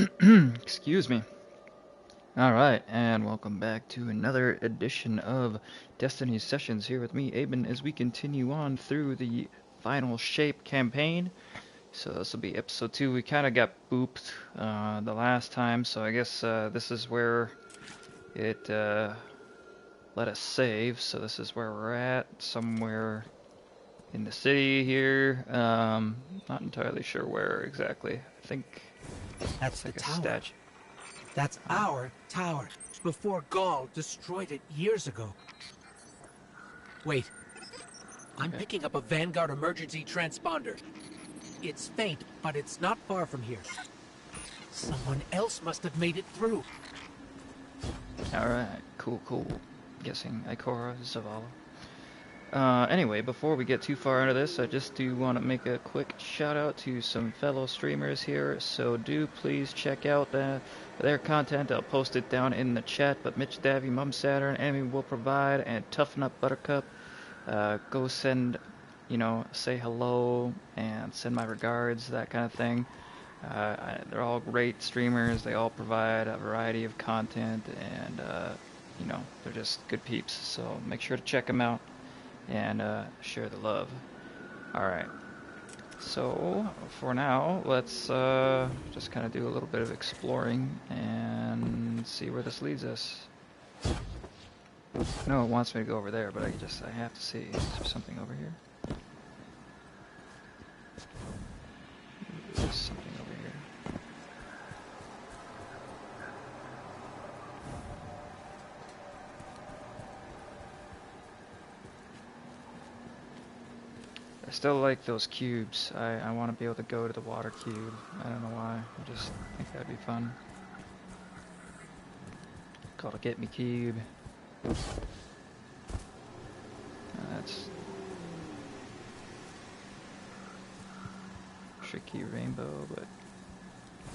Excuse me. Alright, and welcome back to another edition of Destiny Sessions here with me, Aben, as we continue on through the Final Shape campaign. So this will be episode 2. We kind of got booped the last time, so I guess this is where it let us save. So this is where we're at, somewhere in the city here. Not entirely sure where exactly. I think That's it's the like a tower. statue. That's our tower. Before Gaul destroyed it years ago. Wait. I'm Okay. picking up a Vanguard emergency transponder. It's faint, but it's not far from here. Someone else must have made it through. Alright, cool. Guessing Ikora Zavala. Anyway, before we get too far into this, I just do want to make a quick shout out to some fellow streamers here, so do please check out their content. I'll post it down in the chat, but Mitch Davy, Mum Saturn, Emmy will provide, and Toughen Up Buttercup. Go send, say hello and send my regards, that kind of thing. They're all great streamers. They all provide a variety of content, and they're just good peeps. So make sure to check them out and share the love. Alright, so for now, let's just kind of do a little bit of exploring and see where this leads us. No, it wants me to go over there, but I have to see. Is there something over here? There's something over here. I still like those cubes. I want to be able to go to the water cube. I don't know why. I just think that'd be fun. Called a Get Me Cube. That's tricky rainbow, but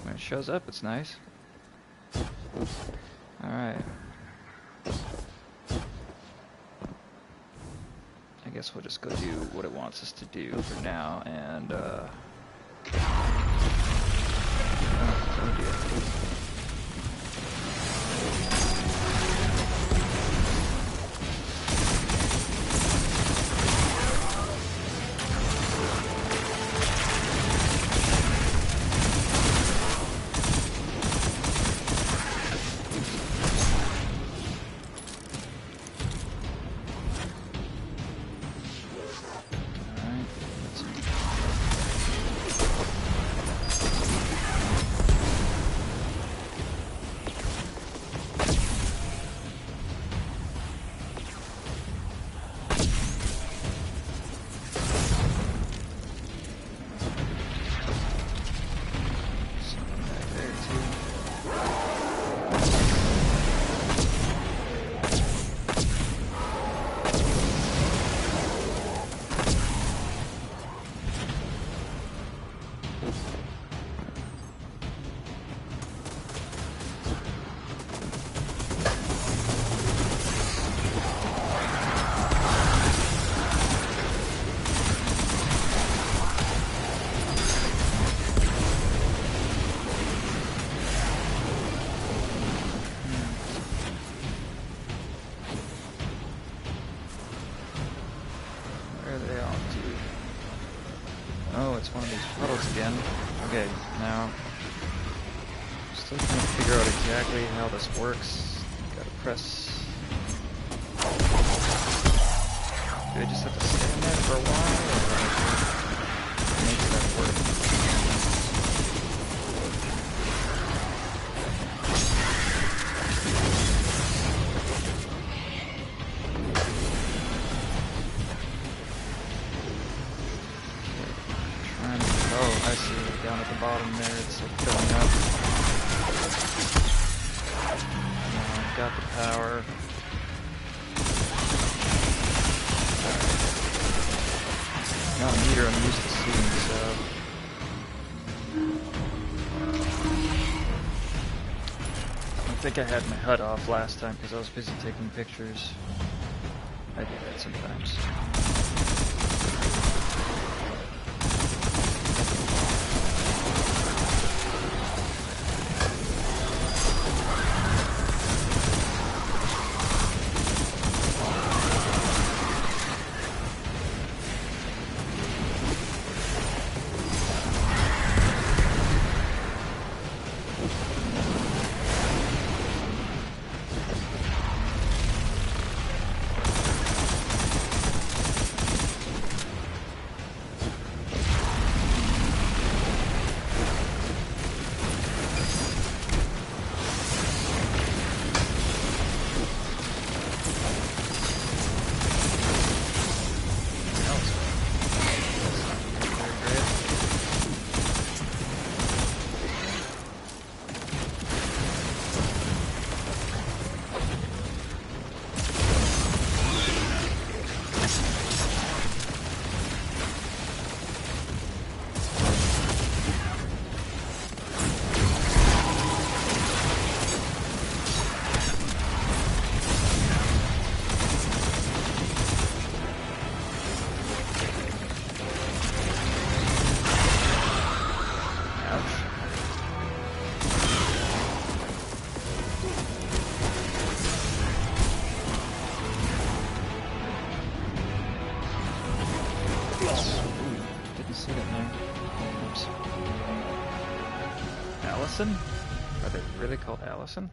when it shows up, it's nice. Alright. I guess we'll just go do what it wants us to do for now, and it's one of these puddles again. Okay, now still trying to figure out exactly how this works. Gotta press. Do I just have to stand there for a while, or make that work? I see, down at the bottom there, it's like filling up. Got the power. Not a meter I'm used to seeing, so. I think I had my HUD off last time because I was busy taking pictures. I do that sometimes. Allison? Are they really called Allison?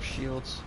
Shields.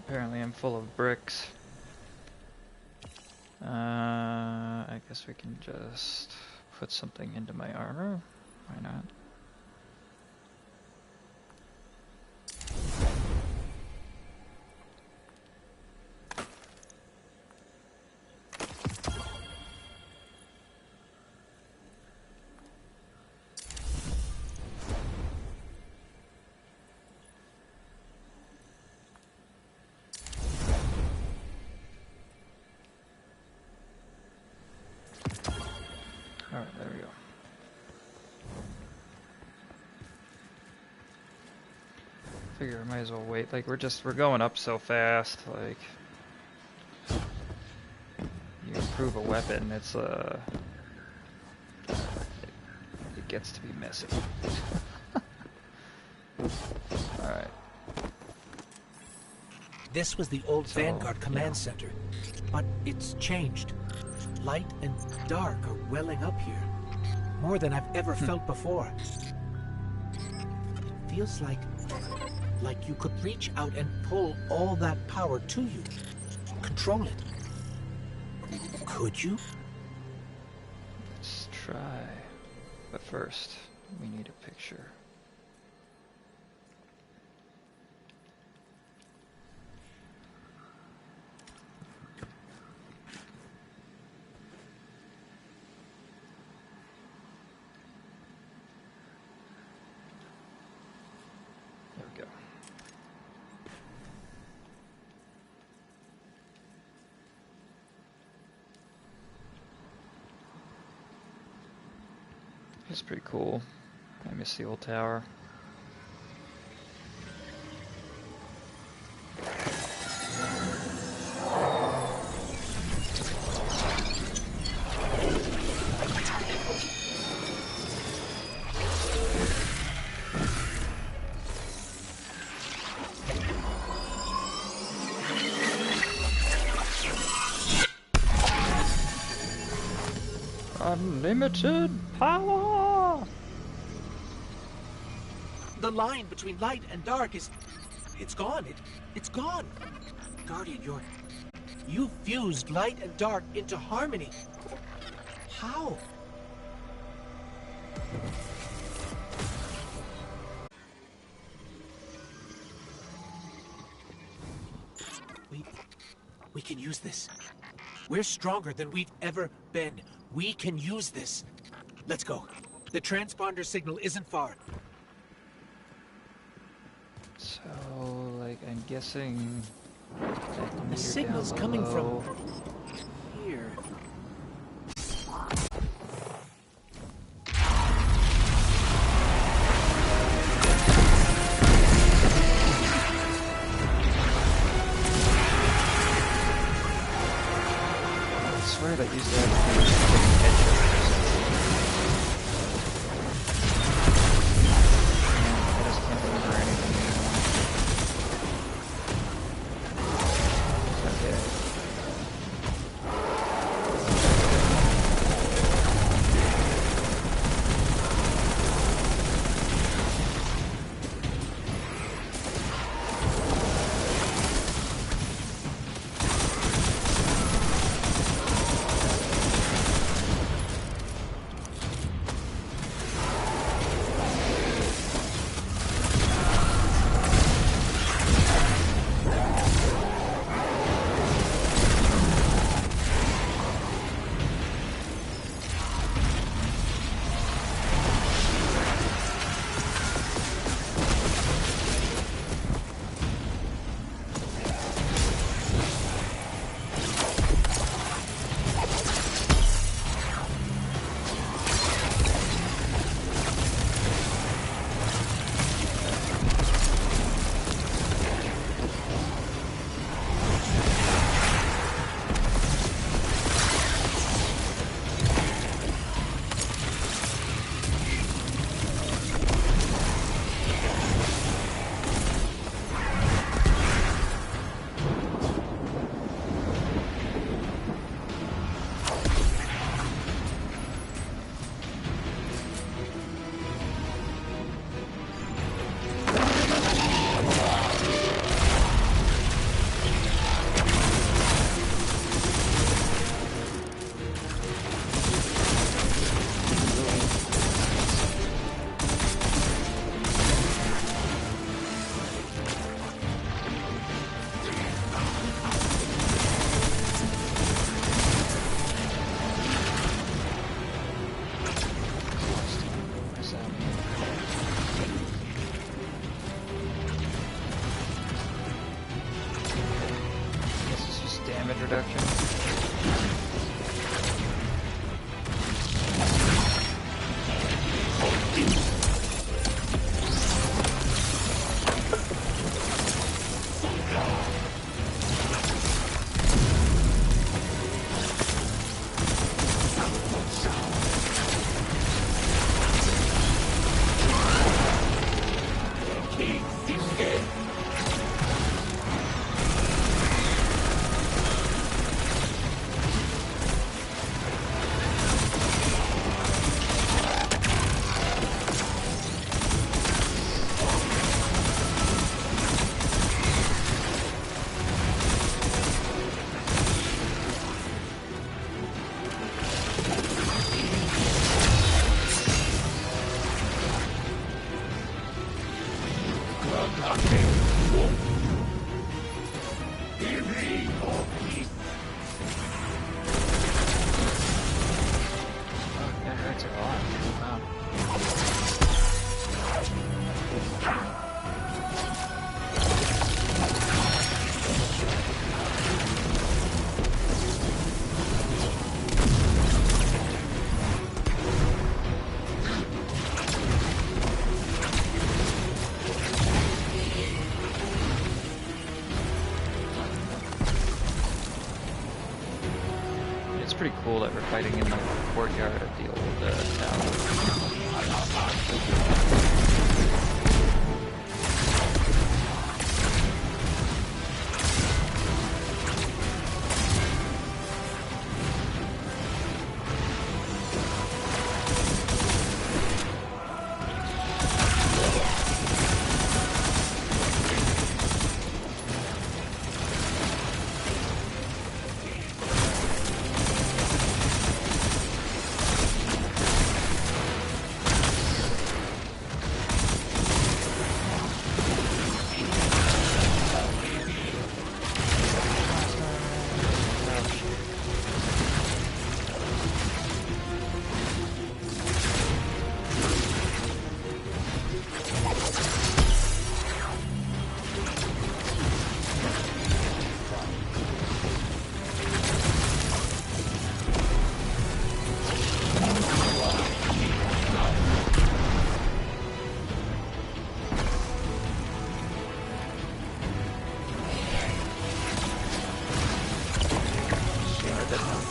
Apparently I'm full of bricks. I guess we can just put something into my armor. Why not? Alright, there we go. Figure I might as well wait. Like, we're going up so fast. Like, you improve a weapon, it's it gets to be messy. Alright. This was the old So, Vanguard command yeah. center, but it's changed. Light and dark are welling up here, more than I've ever felt before. Feels like you could reach out and pull all that power to you, control it. Could you? Let's try. But first, we need a picture. There we go. It's pretty cool. I miss the old tower. Unlimited power! The line between light and dark it's gone. It's gone. Guardian, you fused light and dark into harmony. How? We can use this. We're stronger than we've ever been. We can use this. Let's go. The transponder signal isn't far. So, like, I'm guessing The signal's coming from here. I swear that used to have to do headshots. I just can't remember anything anymore. Okay. Damage reduction. pretty cool that we're fighting in the courtyard of the old town.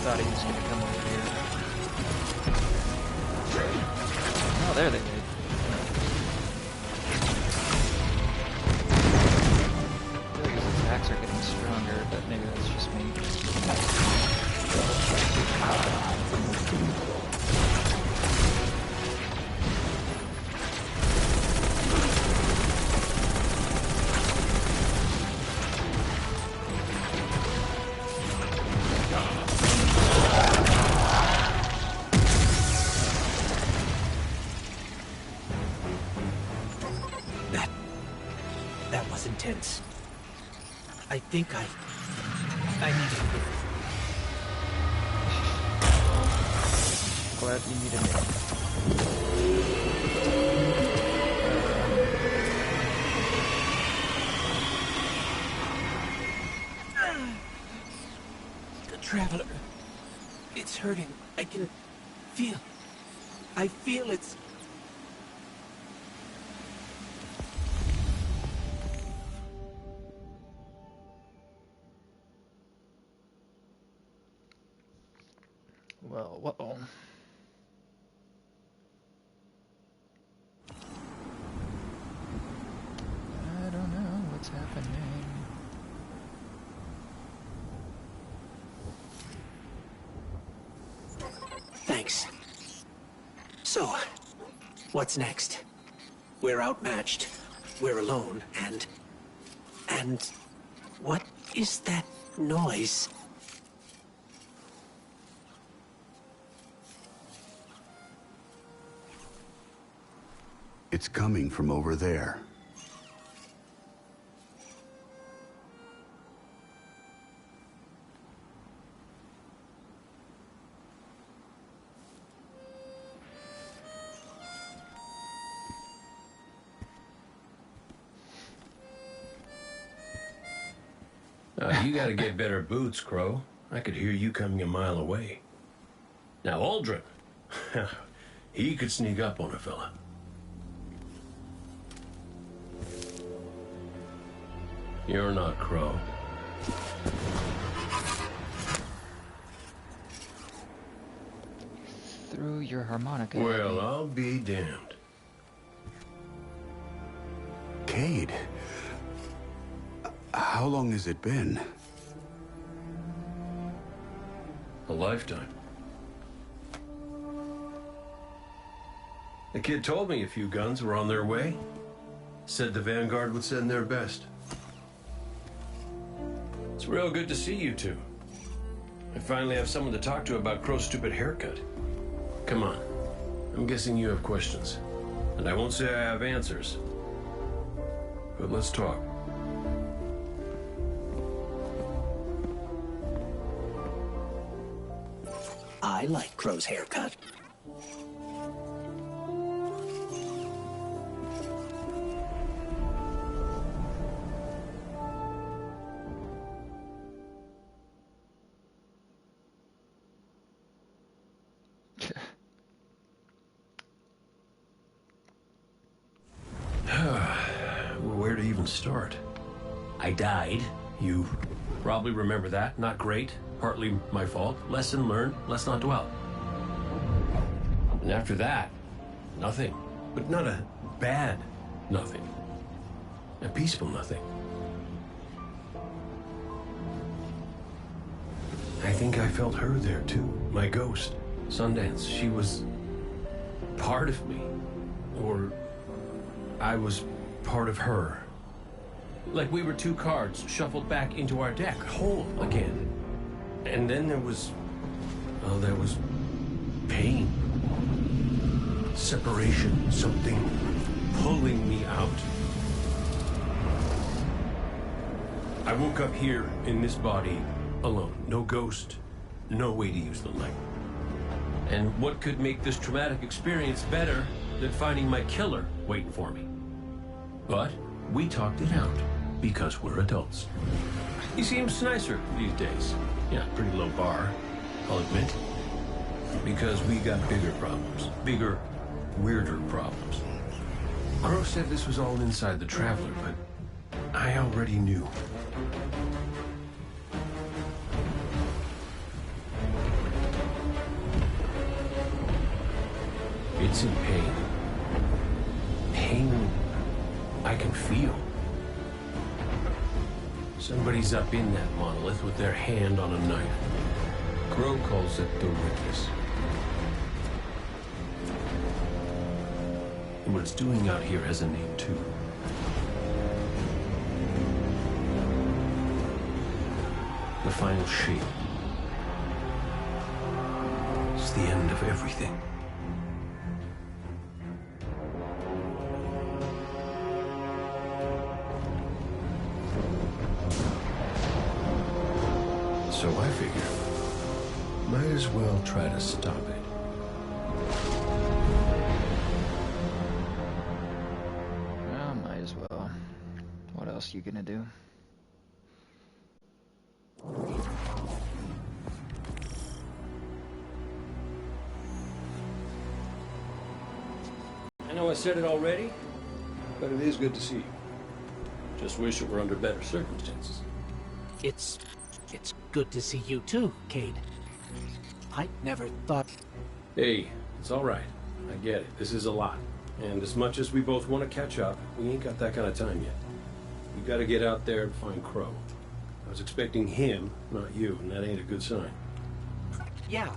Thought he was going to come over here. Oh, there they did. I feel like his attacks are getting stronger, but maybe that's just me. That was intense. I think I need it. Glad you needed me. The Traveler. It's hurting. I can feel. I feel it's... Well, whoa. I don't know what's happening. Thanks. So, what's next? We're outmatched. We're alone, and what is that noise? It's coming from over there. You gotta get better boots, Crow. I could hear you coming a mile away. Now, Aldrin. He could sneak up on a fella. You're not Crow. Through your harmonica. Well, I'll be damned. Cayde. How long has it been? A lifetime. The kid told me a few guns were on their way. Said the Vanguard would send their best. It's real good to see you two. I finally have someone to talk to about Crow's stupid haircut. Come on. I'm guessing you have questions. And I won't say I have answers. But let's talk. I like Crow's haircut. Where to even start? I died. You Probably remember that. Not great. Partly my fault. Lesson learned. Let's not dwell. And after that, nothing. But not a bad nothing. A peaceful nothing. I think I felt her there too. My ghost. Sundance. She was part of me. Or I was part of her. Like we were two cards shuffled back into our deck, whole again. And then there was... well, there was pain. Separation. Something pulling me out. I woke up here in this body alone. No ghost, no way to use the light. And what could make this traumatic experience better than finding my killer waiting for me? But we talked it out because we're adults. He seems nicer these days. Yeah, pretty low bar, I'll admit. Because we got bigger problems. Bigger, weirder problems. Crow said this was all inside the Traveler, but I already knew. It's in pain. Pain I can feel. Somebody's up in that monolith with their hand on a knife. Crow calls it the Witness. And what it's doing out here has a name too. The final shape. It's the end of everything. So I figure, might as well try to stop it. Well, might as well. What else you gonna do? I know I said it already, but it is good to see you. Just wish it were under better circumstances. It's good to see you too, Cade. I never thought... Hey, it's all right. I get it. This is a lot. And as much as we both want to catch up, we ain't got that kind of time yet. We got to get out there and find Crow. I was expecting him, not you, and that ain't a good sign. Yeah,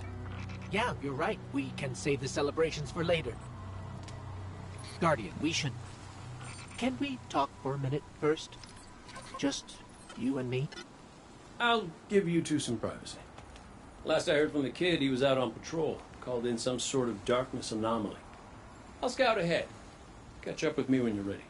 you're right. We can save the celebrations for later. Guardian, we should... Can we talk for a minute first? Just you and me? I'll give you two some privacy. Last I heard from the kid, he was out on patrol. Called in some sort of darkness anomaly. I'll scout ahead. Catch up with me when you're ready.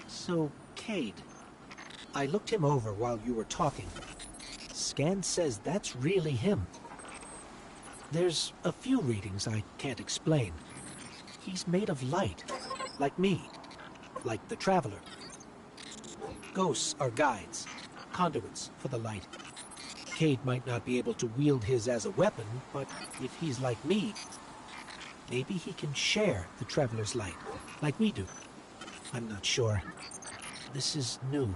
So, Cade, I looked him over while you were talking. Scan says that's really him. There's a few readings I can't explain. He's made of light, like me, like the Traveler. Ghosts are guides, conduits for the light. Cade might not be able to wield his as a weapon, but if he's like me, maybe he can share the Traveler's light, like we do. I'm not sure. This is new.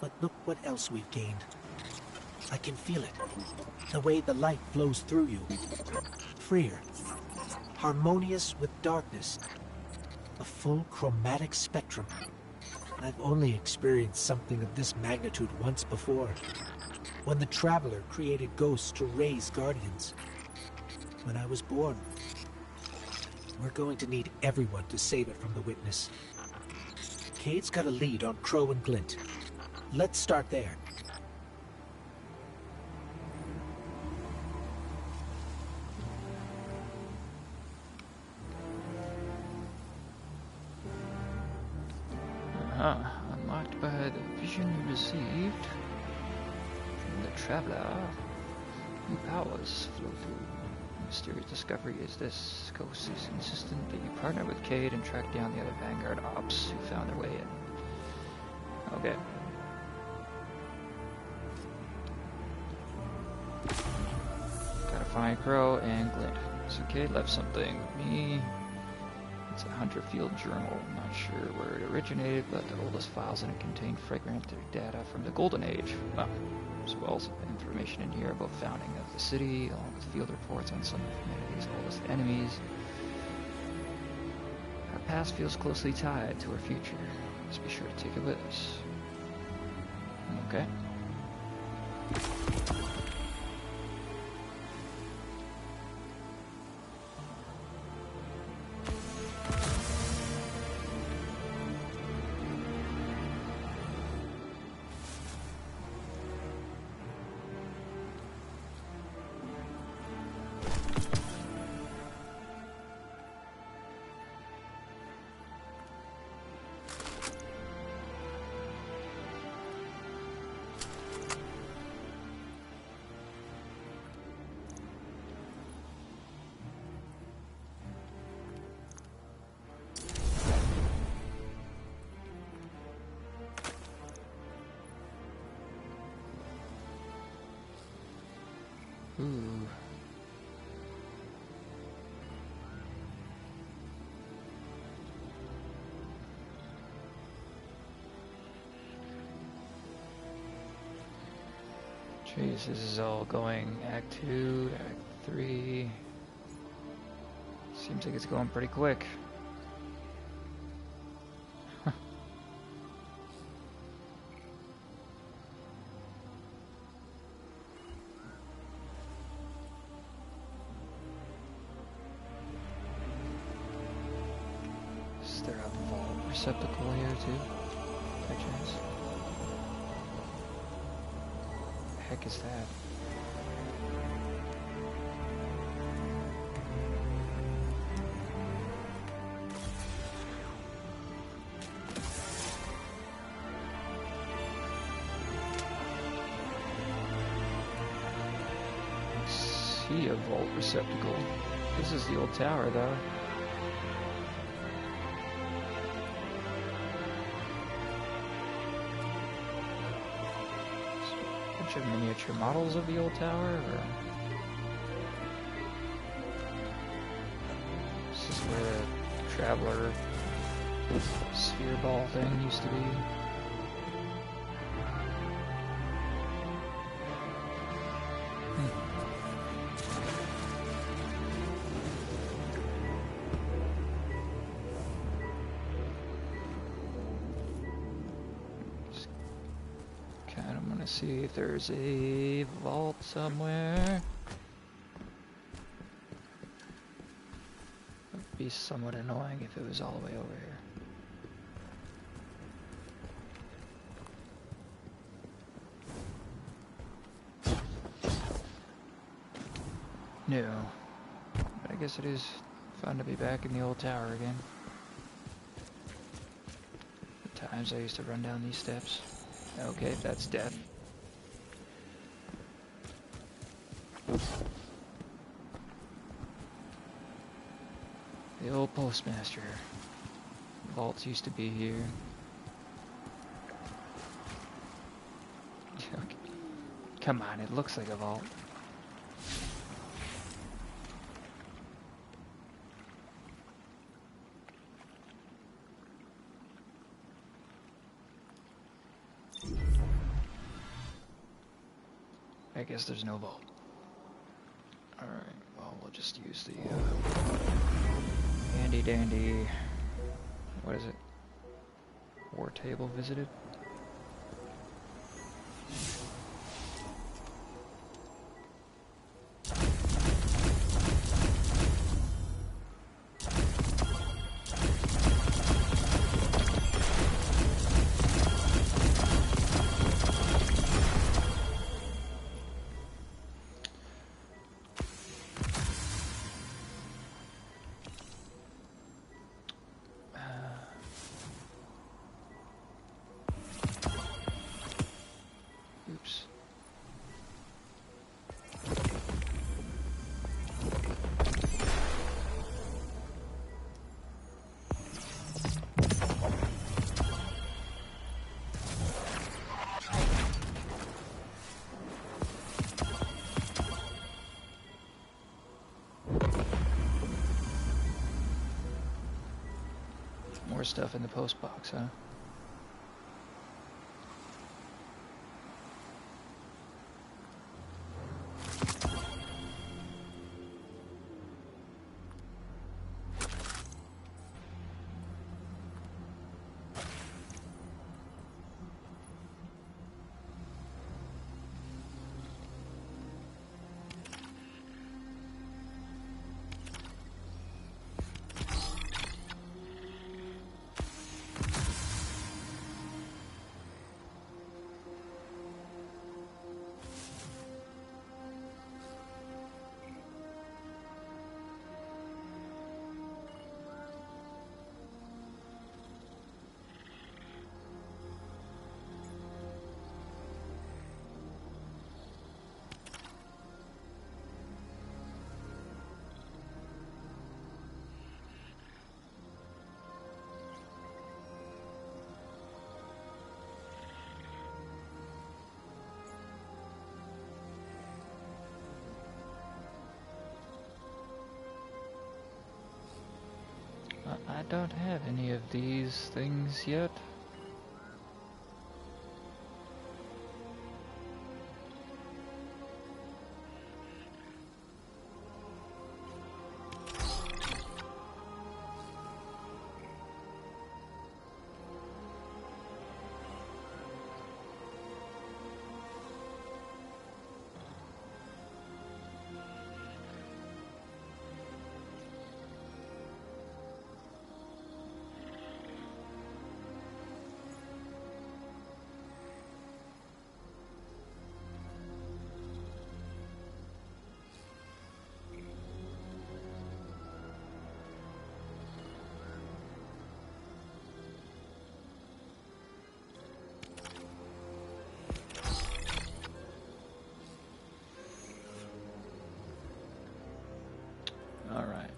But look what else we've gained. I can feel it. The way the light flows through you. Freer. Harmonious with darkness. A full chromatic spectrum. I've only experienced something of this magnitude once before. When the Traveler created ghosts to raise guardians. When I was born. We're going to need everyone to save it from the Witness. Cade's got a lead on Crow and Glint. Let's start there. Unlocked by the vision you received from the Traveler. New powers flow through. Mysterious discovery is this. Ghost is insistent that you partner with Cade and track down the other Vanguard ops who found their way in. Okay. Gotta find Crow and Glint. So Cade left something with me. It's a Hunter Field journal. I'm not sure where it originated, but the oldest files in it contain fragmented data from the Golden Age. Well, as well as information in here about founding of the city, along with field reports on some of humanity's oldest enemies. Our past feels closely tied to our future. Let's be sure to take it with us. Okay. Ooh. Jeez, this is all going Act 2, Act 3. Seems like it's going pretty quick. Is there a vault receptacle here too, by chance? The heck is that? See a vault receptacle. This is the old tower though. Bunch of miniature models of the old tower, or this is where the traveler sphere ball thing used to be. See if there's a vault somewhere. It would be somewhat annoying if it was all the way over here. No. But I guess it is fun to be back in the old tower again. The times I used to run down these steps. Okay, that's death. The old postmaster. Vaults used to be here. Come on, it looks like a vault. I guess there's no vault. Alright, well, we'll just use the handy dandy, what is it? War table visited? More stuff in the post box, huh? I don't have any of these things yet. All right.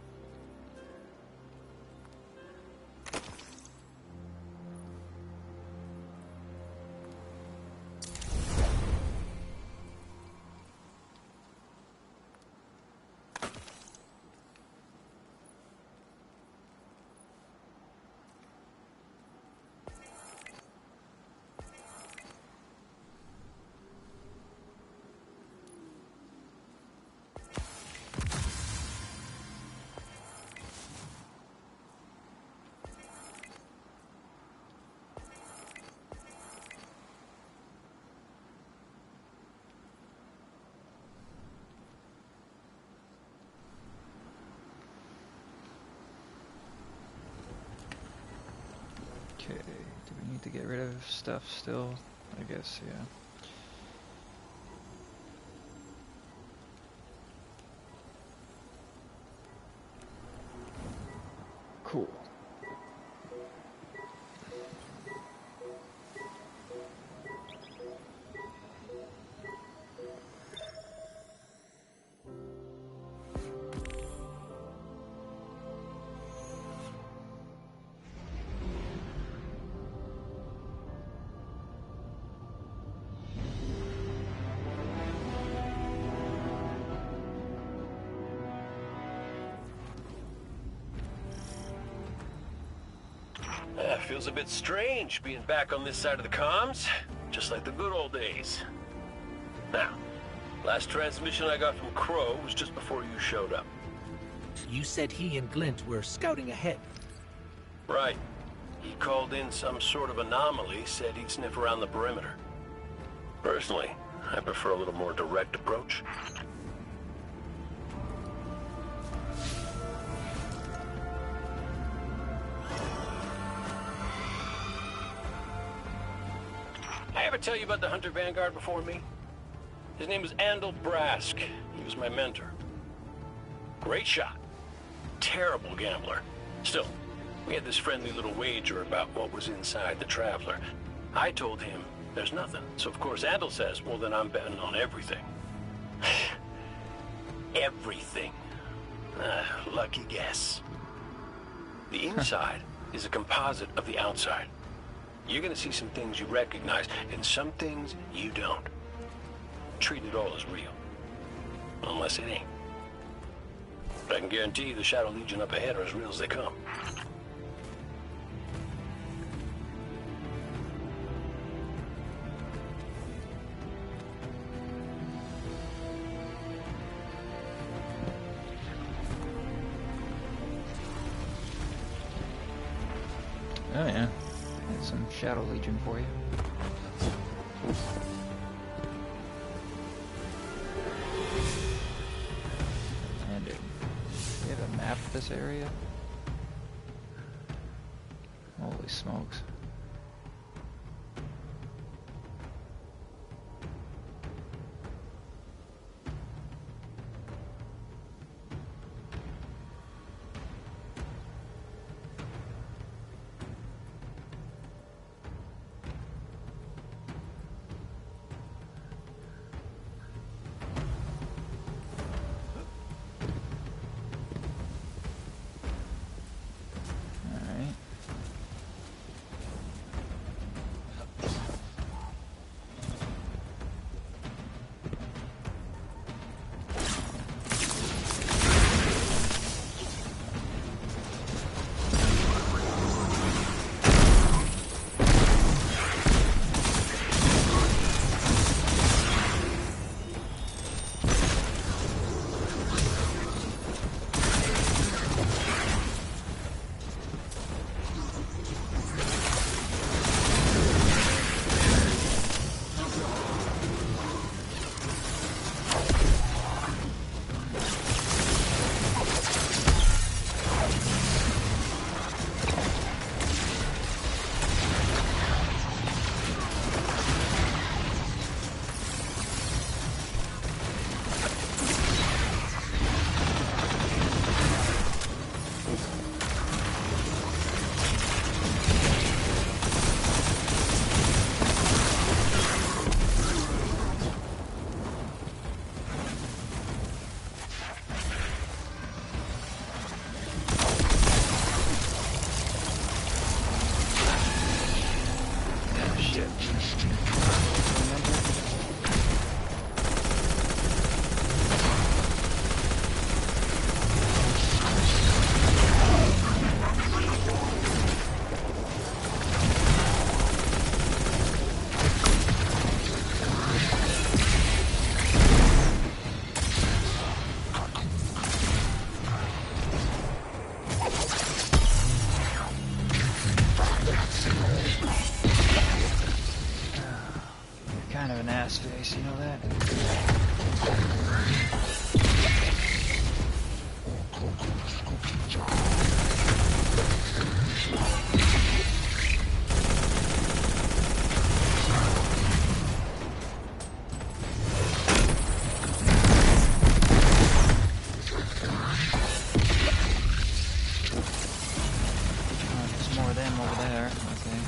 Okay, do we need to get rid of stuff still? I guess, yeah. Cool. Feels a bit strange being back on this side of the comms, just like the good old days. Now, last transmission I got from Crow was just before you showed up. You said he and Glint were scouting ahead. Right. He called in some sort of anomaly, said he'd sniff around the perimeter. Personally, I prefer a little more direct approach. I ever tell you about the Hunter Vanguard before me? His name was Andal Brask. He was my mentor. Great shot. Terrible gambler. Still, we had this friendly little wager about what was inside the Traveler. I told him there's nothing. So of course Andal says, well then I'm betting on everything. Everything. Lucky guess. The inside is a composite of the outside. You're gonna see some things you recognize, and some things you don't. Treat it all as real. Unless it ain't. But I can guarantee you the Shadow Legion up ahead are as real as they come. Oh yeah. There's some Shadow Legion for you. And do you have a map of this area? Holy smokes. Kind of an ass face, you know that? There's more of them over there. Okay.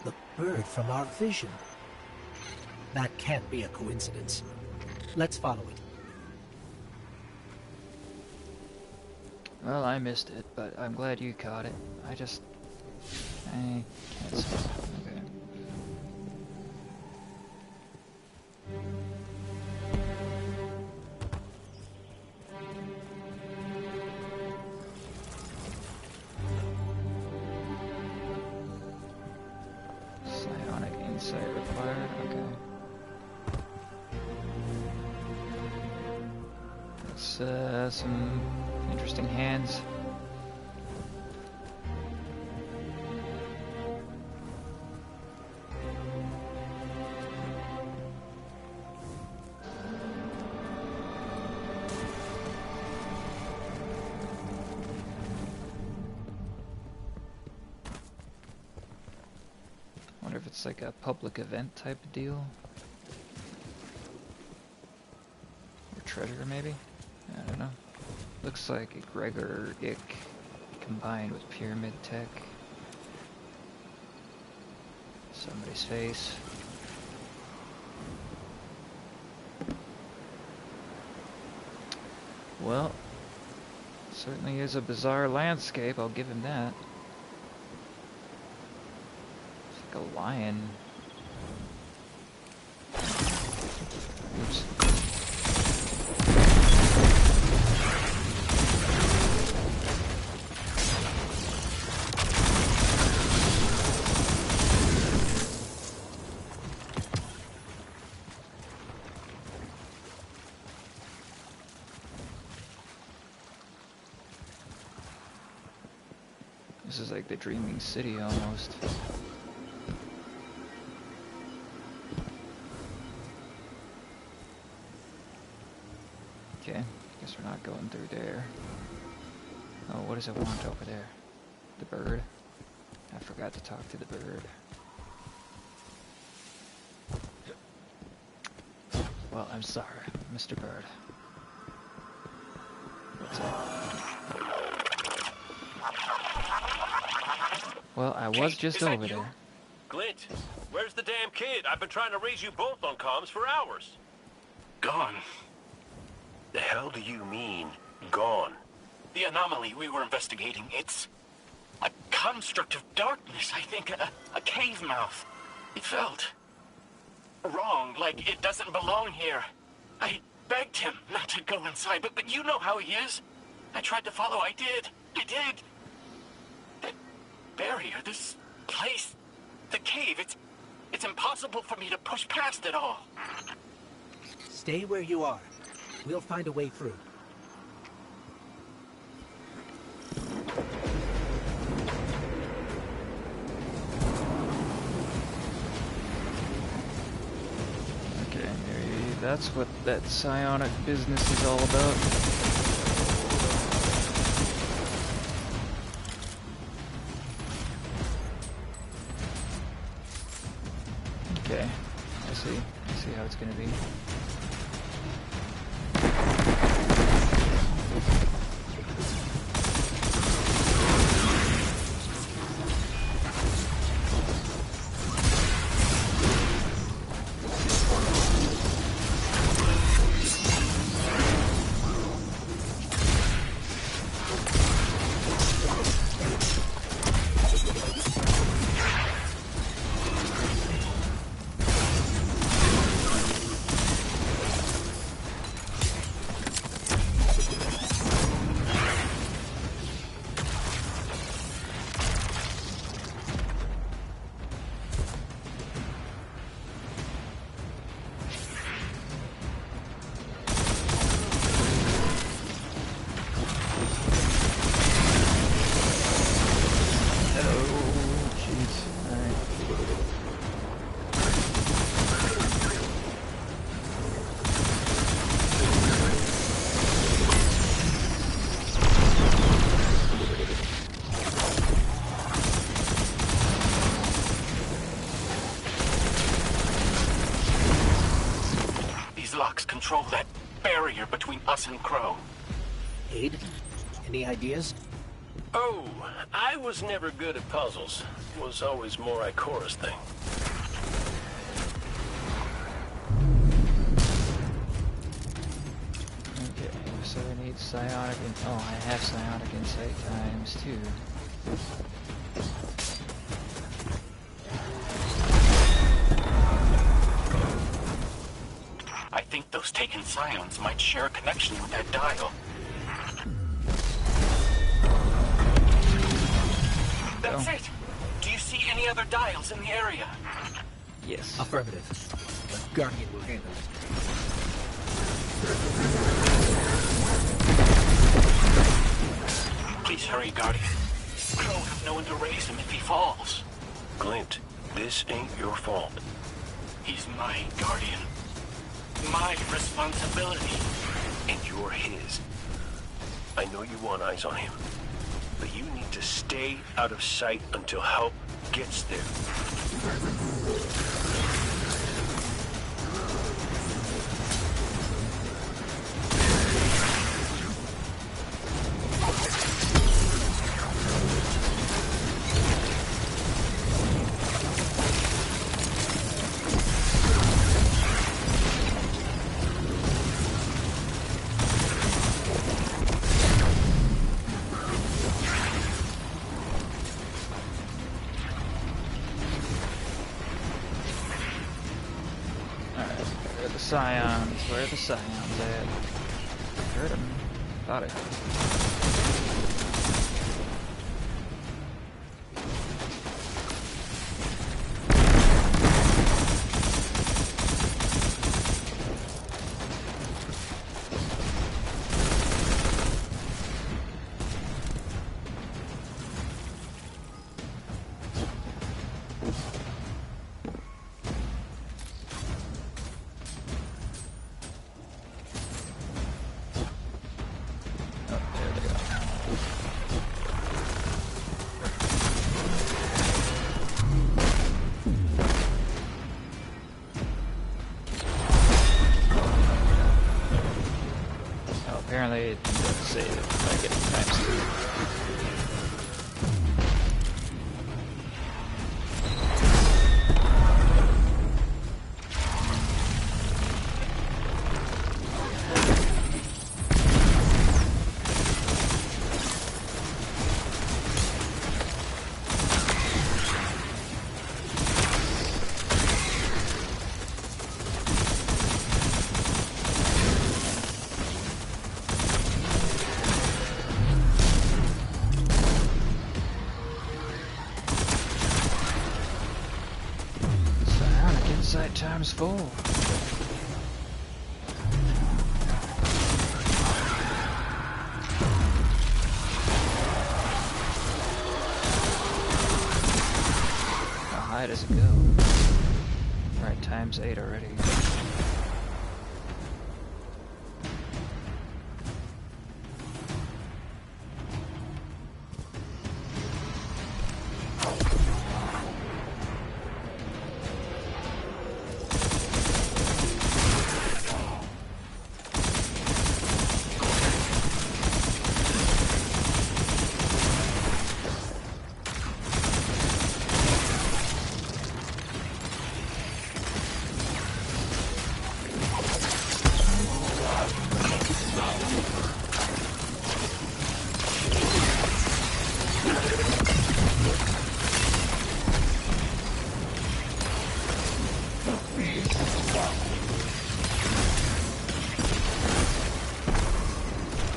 The bird from our vision. That can't be a coincidence. Let's follow it. Well, I missed it, but I'm glad you caught it. I can't see. Okay. Psionic insight required. Okay. That's some interesting hands. Wonder if it's like a public event type of deal. Or treasure, maybe? I don't know. Looks like a Gregor Ick combined with pyramid tech. Somebody's face. Well, certainly is a bizarre landscape, I'll give him that. It's like a lion. Oops. This is like the Dreaming City almost. Okay, guess we're not going through there. Oh, what does it want over there? The bird? I forgot to talk to the bird. Well, I'm sorry, Mr. Bird. What's up? Well, I was just over there. Glint, where's the damn kid? I've been trying to reach you both on comms for hours. Gone. The hell do you mean, gone? The anomaly we were investigating, it's a construct of darkness, I think, a cave mouth. It felt wrong, like it doesn't belong here. I begged him not to go inside, but you know how he is. I tried to follow, I did. That barrier, this place, the cave, it's impossible for me to push past it all. Stay where you are. We'll find a way through. Okay, maybe that's what that psionic business is all about. Okay, I see how it's gonna be. Control that barrier between us and Crow. Cade, any ideas? Oh, I was never good at puzzles. It was always more Ikora's thing. Okay, so I need psionic and oh, I have psionic insight times too. I think those taken scions might share a connection with that dial. That's it! Do you see any other dials in the area? Yes. Affirmative. The Guardian will handle it. Please hurry, Guardian. Crow have no one to raise him if he falls. Glint, this ain't your fault. He's my Guardian. My responsibility. And you're his. I know you want eyes on him, but you need to stay out of sight until help gets there. Scions? Where are the Scions at? Heard them. Thought it. Apparently it doesn't say that I get times 2. Insight times 4. How high does it go? Right, times 8 already.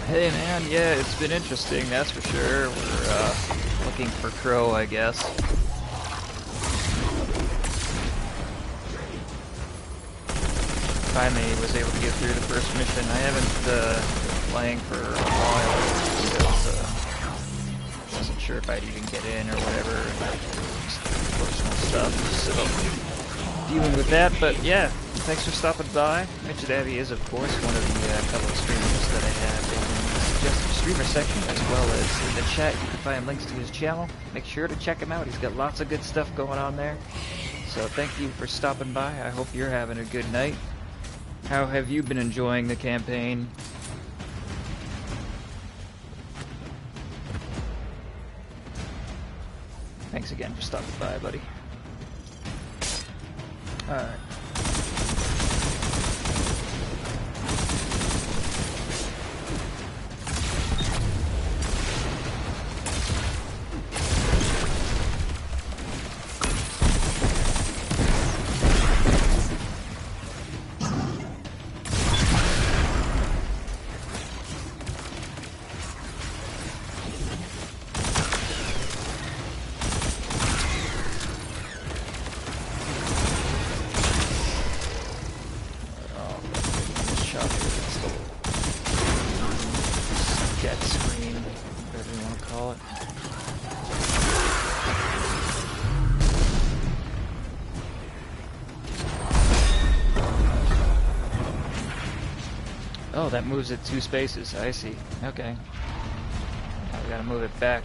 Hey man, yeah, it's been interesting, that's for sure. We're looking for Crow, I guess. Finally was able to get through the first mission. I haven't been playing for a while because I wasn't sure if I'd even get in or whatever, and just personal stuff, so dealing with that. But yeah, thanks for stopping by. Mitch Abbey is, of course, one of the couple of streamers that I have in the suggested streamer section, as well as in the chat. You can find links to his channel. Make sure to check him out. He's got lots of good stuff going on there. So thank you for stopping by. I hope you're having a good night. How have you been enjoying the campaign? Thanks again for stopping by, buddy. Alright. Oh, that moves it 2 spaces. I see. Okay. Now we gotta move it back.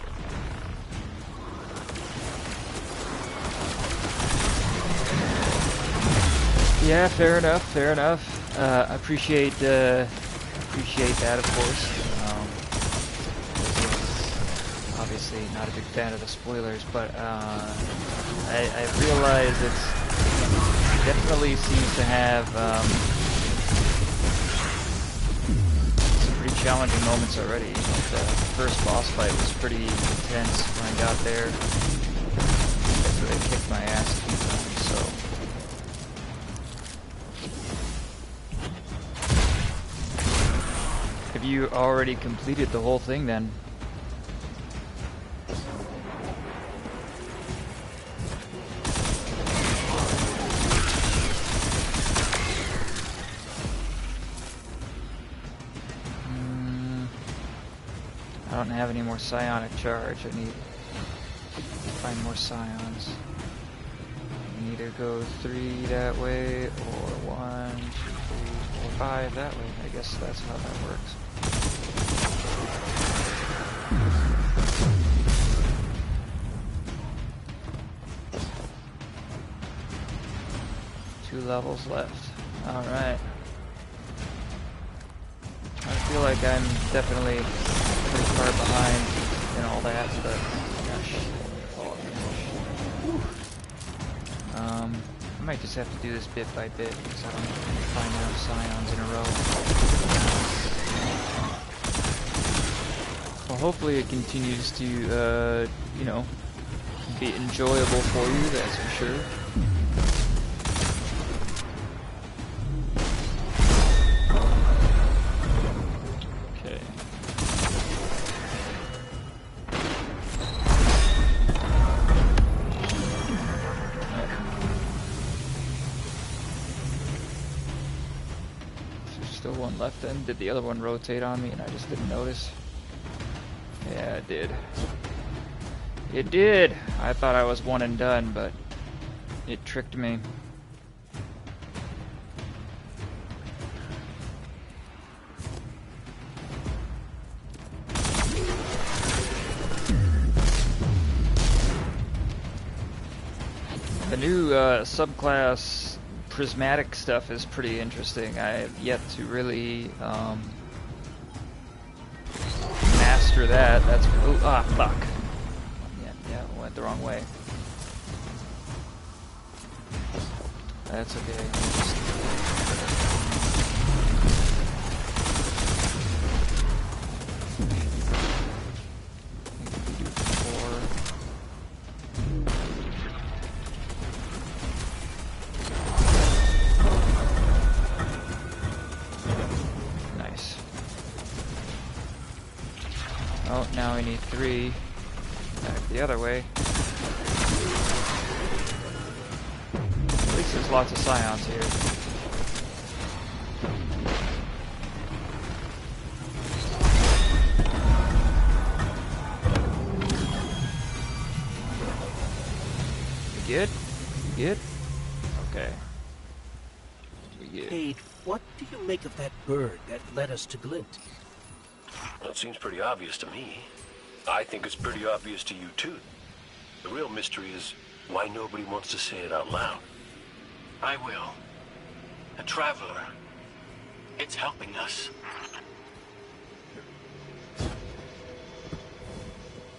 Yeah, fair enough. Fair enough. Appreciate that, of course. Obviously, not a big fan of the spoilers, but I realize it definitely seems to have challenging moments already. Like the first boss fight was pretty intense when I got there. After they kicked my ass a few times, so. Have you already completed the whole thing then? I don't have any more psionic charge. I need to find more psions. I can either go 3 that way, or 1, 2, 3, 4, 5 that way. I guess that's how that works. Two levels left. Alright. I feel like I'm definitely pretty far behind in all that, but gosh. Oh, gosh. I might just have to do this bit by bit because I don't find enough psions in a row. Well, hopefully it continues to, you know, be enjoyable for you, that's for sure. Still one left then. Did the other one rotate on me and I just didn't notice? Yeah, it did. It did! I thought I was one and done, but it tricked me. The new subclass prismatic stuff is pretty interesting. I have yet to really master that. That's fuck. Yeah, went the wrong way. That's okay. Oh, now we need 3. Back the other way. At least there's lots of psions here. We good? We good? Okay. We good. Cade, what do you make of that bird that led us to Glint? Well, it seems pretty obvious to me. I think it's pretty obvious to you, too. The real mystery is why nobody wants to say it out loud. I will. A traveler. It's helping us.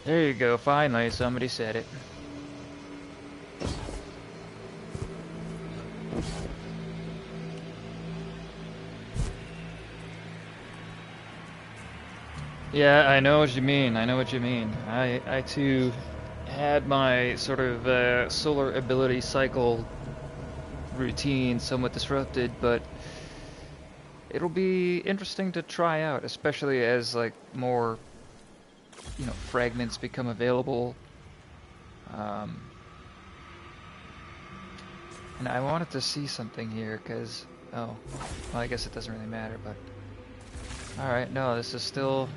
There you go, finally somebody said it. Yeah, I know what you mean. I know what you mean. I too had my sort of solar ability cycle routine somewhat disrupted, but it'll be interesting to try out, especially as like more, you know, fragments become available. And I wanted to see something here because, oh, well, I guess it doesn't really matter, but alright, no, this is still.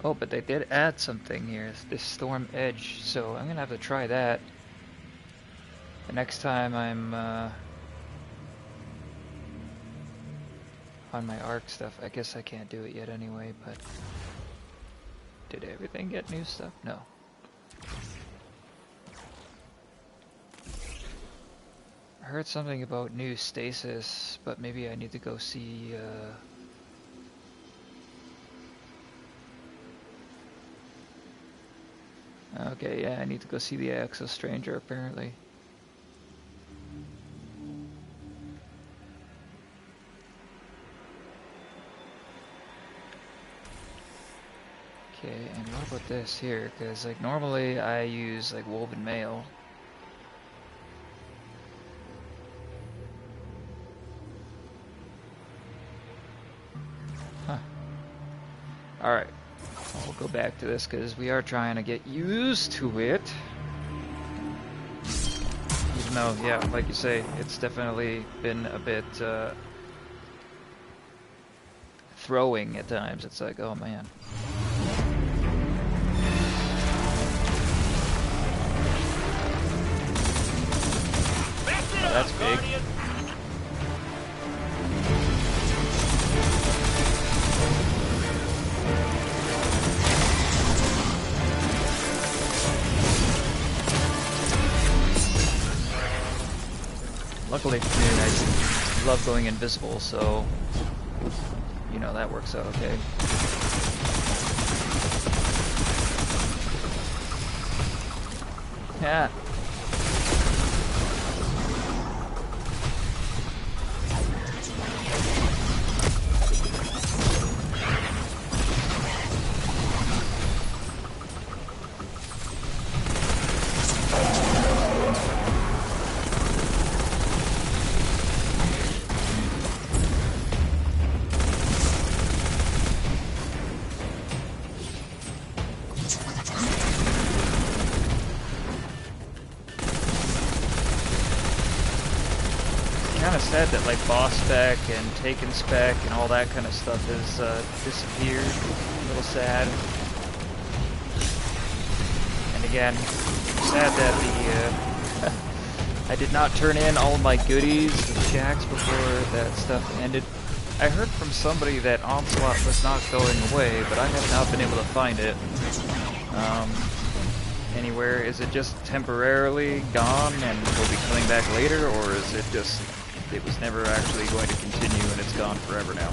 Oh, but they did add something here, this Storm Edge, so I'm gonna have to try that the next time I'm on my Ark stuff. I guess I can't do it yet anyway, but did everything get new stuff? No. I heard something about new stasis, but maybe I need to go see okay, yeah, I need to go see the Axo Stranger, apparently. Okay, and what about this here? Because, like, normally I use, like, woven mail. Huh. Alright. We'll go back to this because we are trying to get used to it. Even though, yeah, like you say, it's definitely been a bit throwing at times. It's like, oh man. Oh, that's big. Luckily for me, I love going invisible, so you know that works out okay. Yeah. Said that like boss spec and taken spec and all that kind of stuff has disappeared. A little sad. And again, sad that the I did not turn in all my goodies with Shaxx before that stuff ended. I heard from somebody that Onslaught was not going away, but I have not been able to find it anywhere. Is it just temporarily gone and will be coming back later, or is it just it was never actually going to continue and it's gone forever now?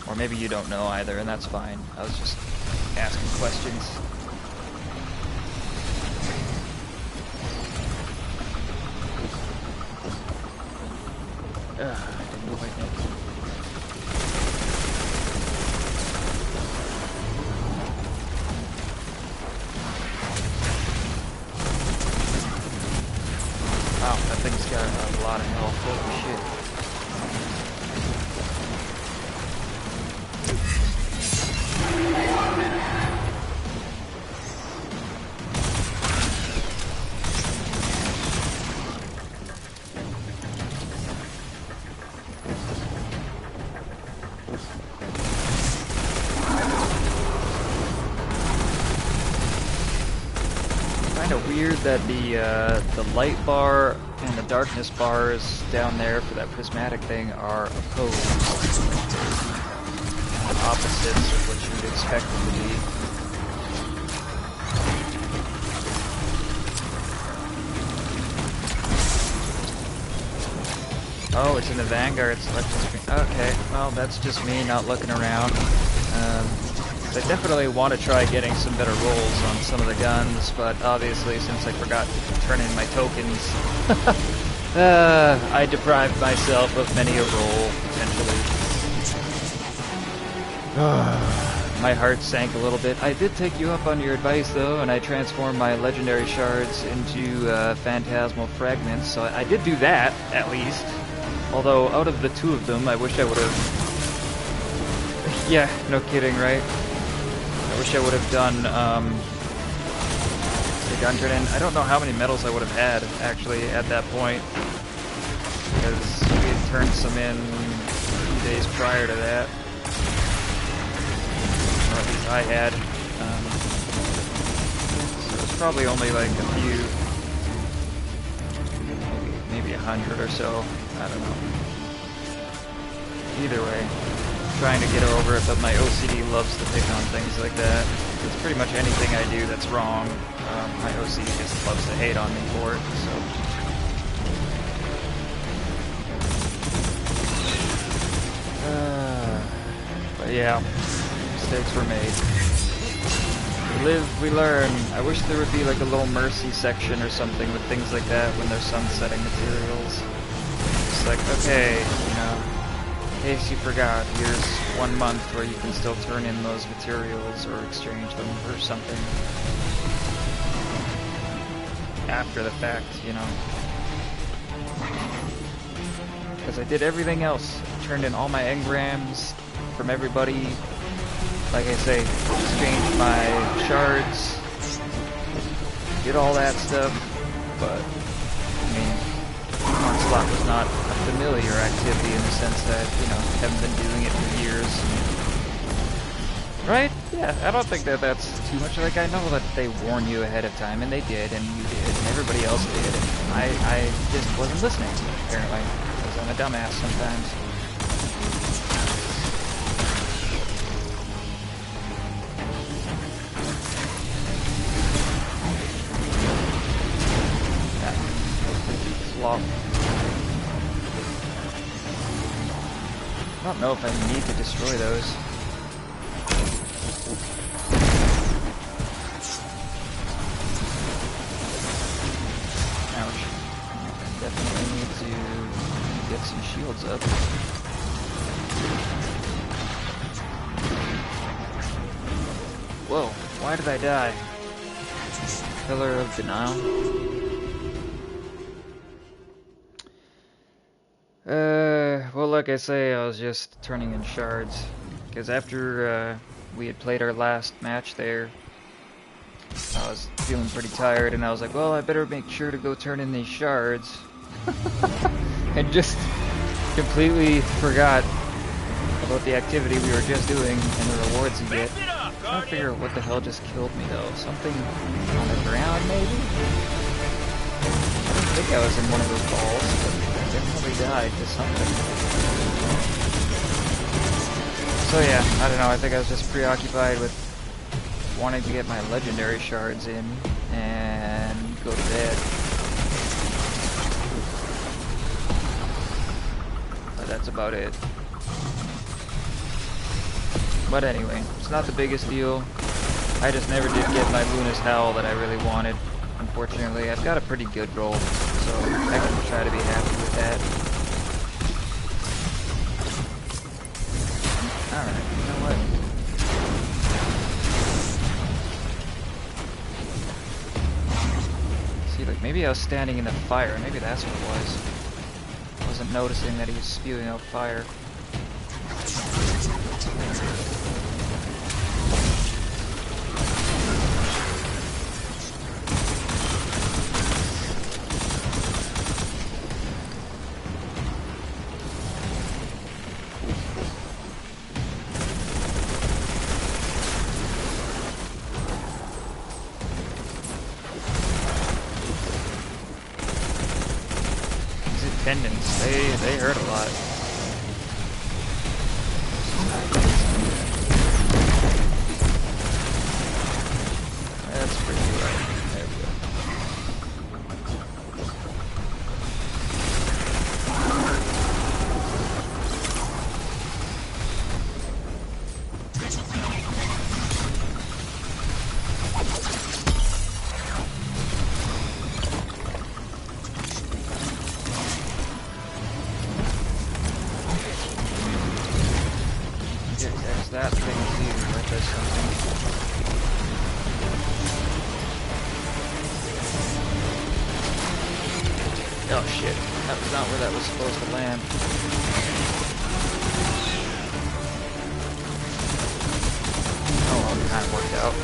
Or maybe you don't know either, and that's fine. I was just asking questions. I didn't quite know. Wow, that thing's got a lot of health. Holy shit. Kinda weird that the light bar and the darkness bars down there for that prismatic thing are opposed. Opposites of what you would expect them to be. Oh, it's in the Vanguard selection screen. Okay, well that's just me not looking around. I definitely want to try getting some better rolls on some of the guns, but obviously since I forgot to turn in my tokens, I deprived myself of many a roll, potentially. My heart sank a little bit. I did take you up on your advice though, and I transformed my legendary shards into phantasmal fragments, so I did do that, at least. Although, out of the two of them, I wish I would have... Yeah, no kidding, right? I wish I would have done the gun turn in. I don't know how many medals I would have had, actually, at that point. Because we had turned some in a few days prior to that. Or at least I had. So it was probably only like a few... Maybe 100 or so. I don't know. Either way. Trying to get over it, but my OCD loves to pick on things like that. It's pretty much anything I do that's wrong. My OCD just loves to hate on me for it, so... But yeah, mistakes were made. We live, we learn. I wish there would be like a little mercy section or something with things like that when they're sunsetting materials. It's like, okay, you know, in case you forgot, here's 1 month where you can still turn in those materials or exchange them for something after the fact, you know. Because I did everything else. I turned in all my engrams, from everybody. Like I say, exchange my shards, get all that stuff, but, I mean, Onslaught was not a familiar activity in the sense that, you know, haven't been doing it for years. Right? Yeah, I don't think that that's too much. Like, I know that they warn you ahead of time, and they did, and you did, and everybody else did, and I just wasn't listening, apparently, because I'm a dumbass sometimes. I don't know if I need to destroy those. Ouch. I definitely need to get some shields up. Whoa, why did I die? Pillar of Denial. Well, like I say, I was just turning in shards, because after we had played our last match there, I was feeling pretty tired, and I was like, well, I better make sure to go turn in these shards, and just completely forgot about the activity we were just doing and the rewards you get. I'm trying to figure out what the hell just killed me, though. Something on the ground, maybe? I didn't think I was in one of those balls, but I definitely died to something. So yeah, I don't know, I think I was just preoccupied with wanting to get my legendary shards in and go to bed. But that's about it. But anyway, it's not the biggest deal. I just never did get my Luna's Howl that I really wanted. Unfortunately, I've got a pretty good roll, so I can try to be happy with that. Alright, you know what? See, like, maybe I was standing in the fire. Maybe that's what it was. I wasn't noticing that he was spewing out fire. Tendons, they hurt a lot. That's pretty right. There we go. There's that thing too, that does something. Oh shit, that was not where that was supposed to land. Oh well, it kind of worked out.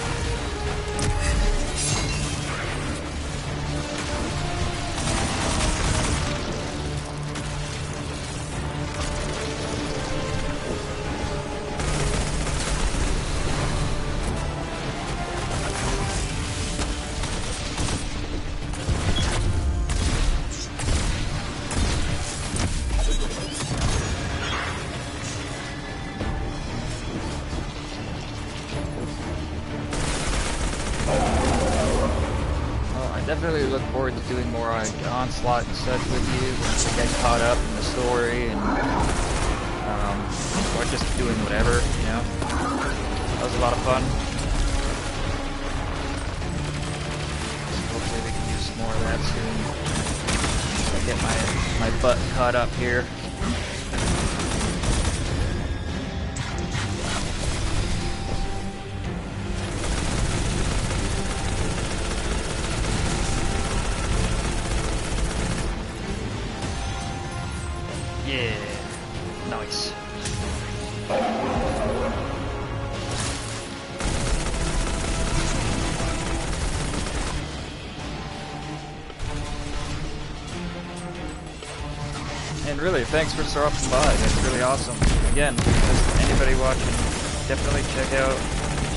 Definitely look forward to doing more Onslaught and such with you, once I get caught up in the story, and or just doing whatever, you know. That was a lot of fun. Hopefully we can do some more of that soon. I get my butt caught up here. Yeah, nice. really, thanks for stopping by. That's really awesome. Again, just anybody watching, definitely check out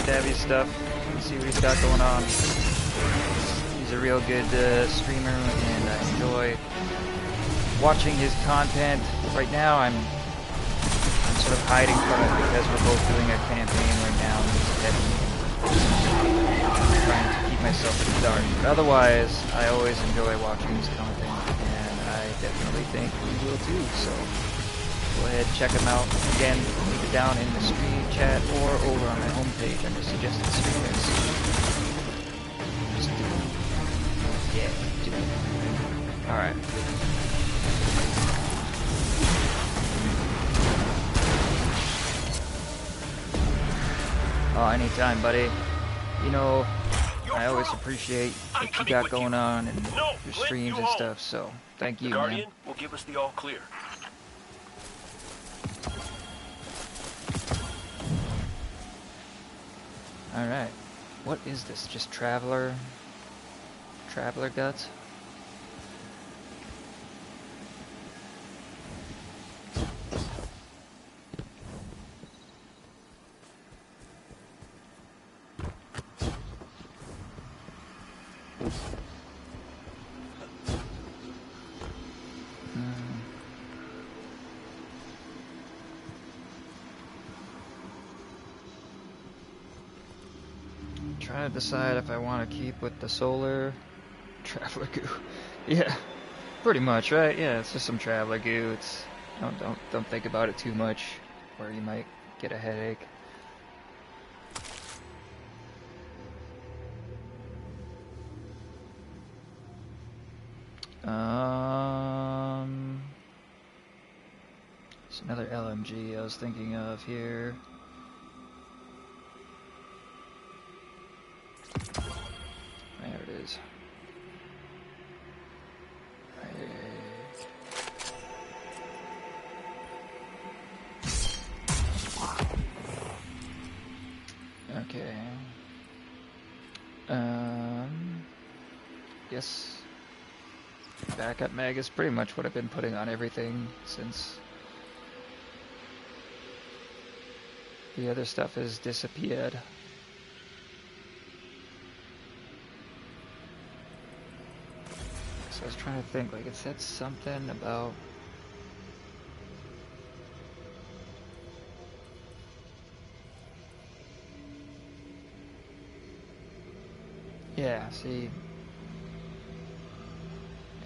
Stabby's stuff and see what he's got going on. He's a real good streamer, and I enjoy watching his content. Right now, I'm sort of hiding from it because we're both doing a campaign right now, and he's heavy. I'm trying to keep myself in the dark. But otherwise, I always enjoy watching his content, and I definitely think you will too. So go ahead, check him out. Again, leave it down in the stream chat or over on my homepage under suggested streamers. Just do it. Yeah, do it. Alright. Oh, anytime, buddy. You know, I always appreciate what you got going on and your streams and stuff, so thank you, The Guardian man. will give us the all clear. Alright. What is this? Just Traveler guts? Trying to decide if I want to keep with the solar Traveler goo. Yeah, pretty much, right? Yeah, it's just some Traveler goo. It's don't think about it too much, or you might get a headache. There's another LMG I was thinking of here. There it is. Okay. Guess backup mag is pretty much what I've been putting on everything since the other stuff has disappeared. So I was trying to think, like, it said something about yeah, see,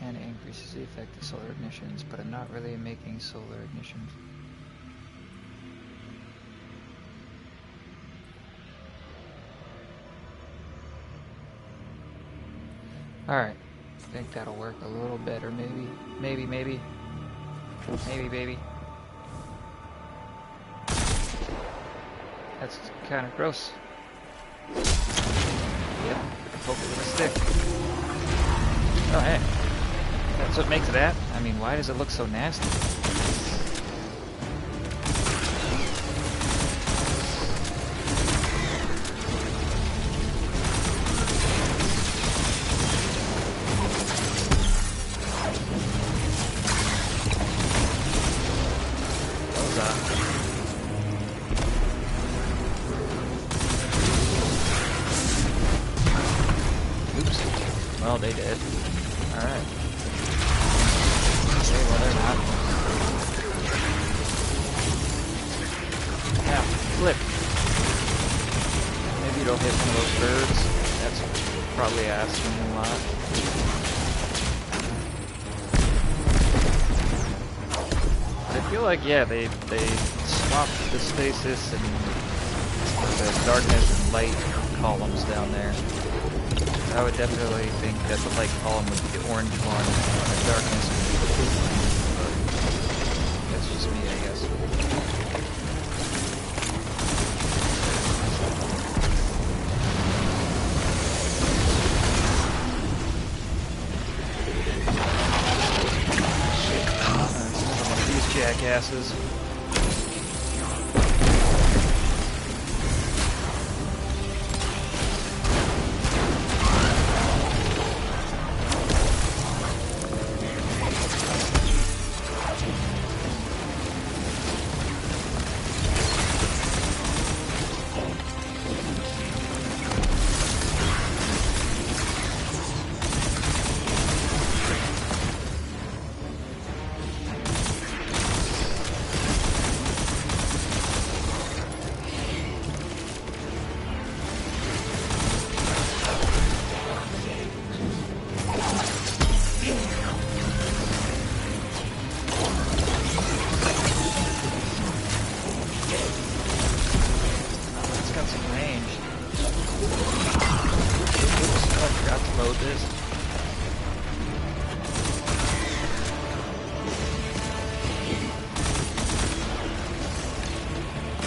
and it increases the effect of solar ignitions, but I'm not really making solar ignitions. Alright, I think that'll work a little better, maybe. Maybe, baby. That's kind of gross. Yep, hope it will stick. Oh, hey. That's what makes that? I mean, why does it look so nasty? Well, they did. Alright. Okay, well, they're not. Now, flip. Maybe it'll hit one of those birds. That's probably asking a lot. I feel like, yeah, they swapped the stasis and the darkness and light columns down there. I would definitely think that the light column would be the orange one, and the darkness would be the blue one. But that's just me, I guess. Some of these jackasses. with this.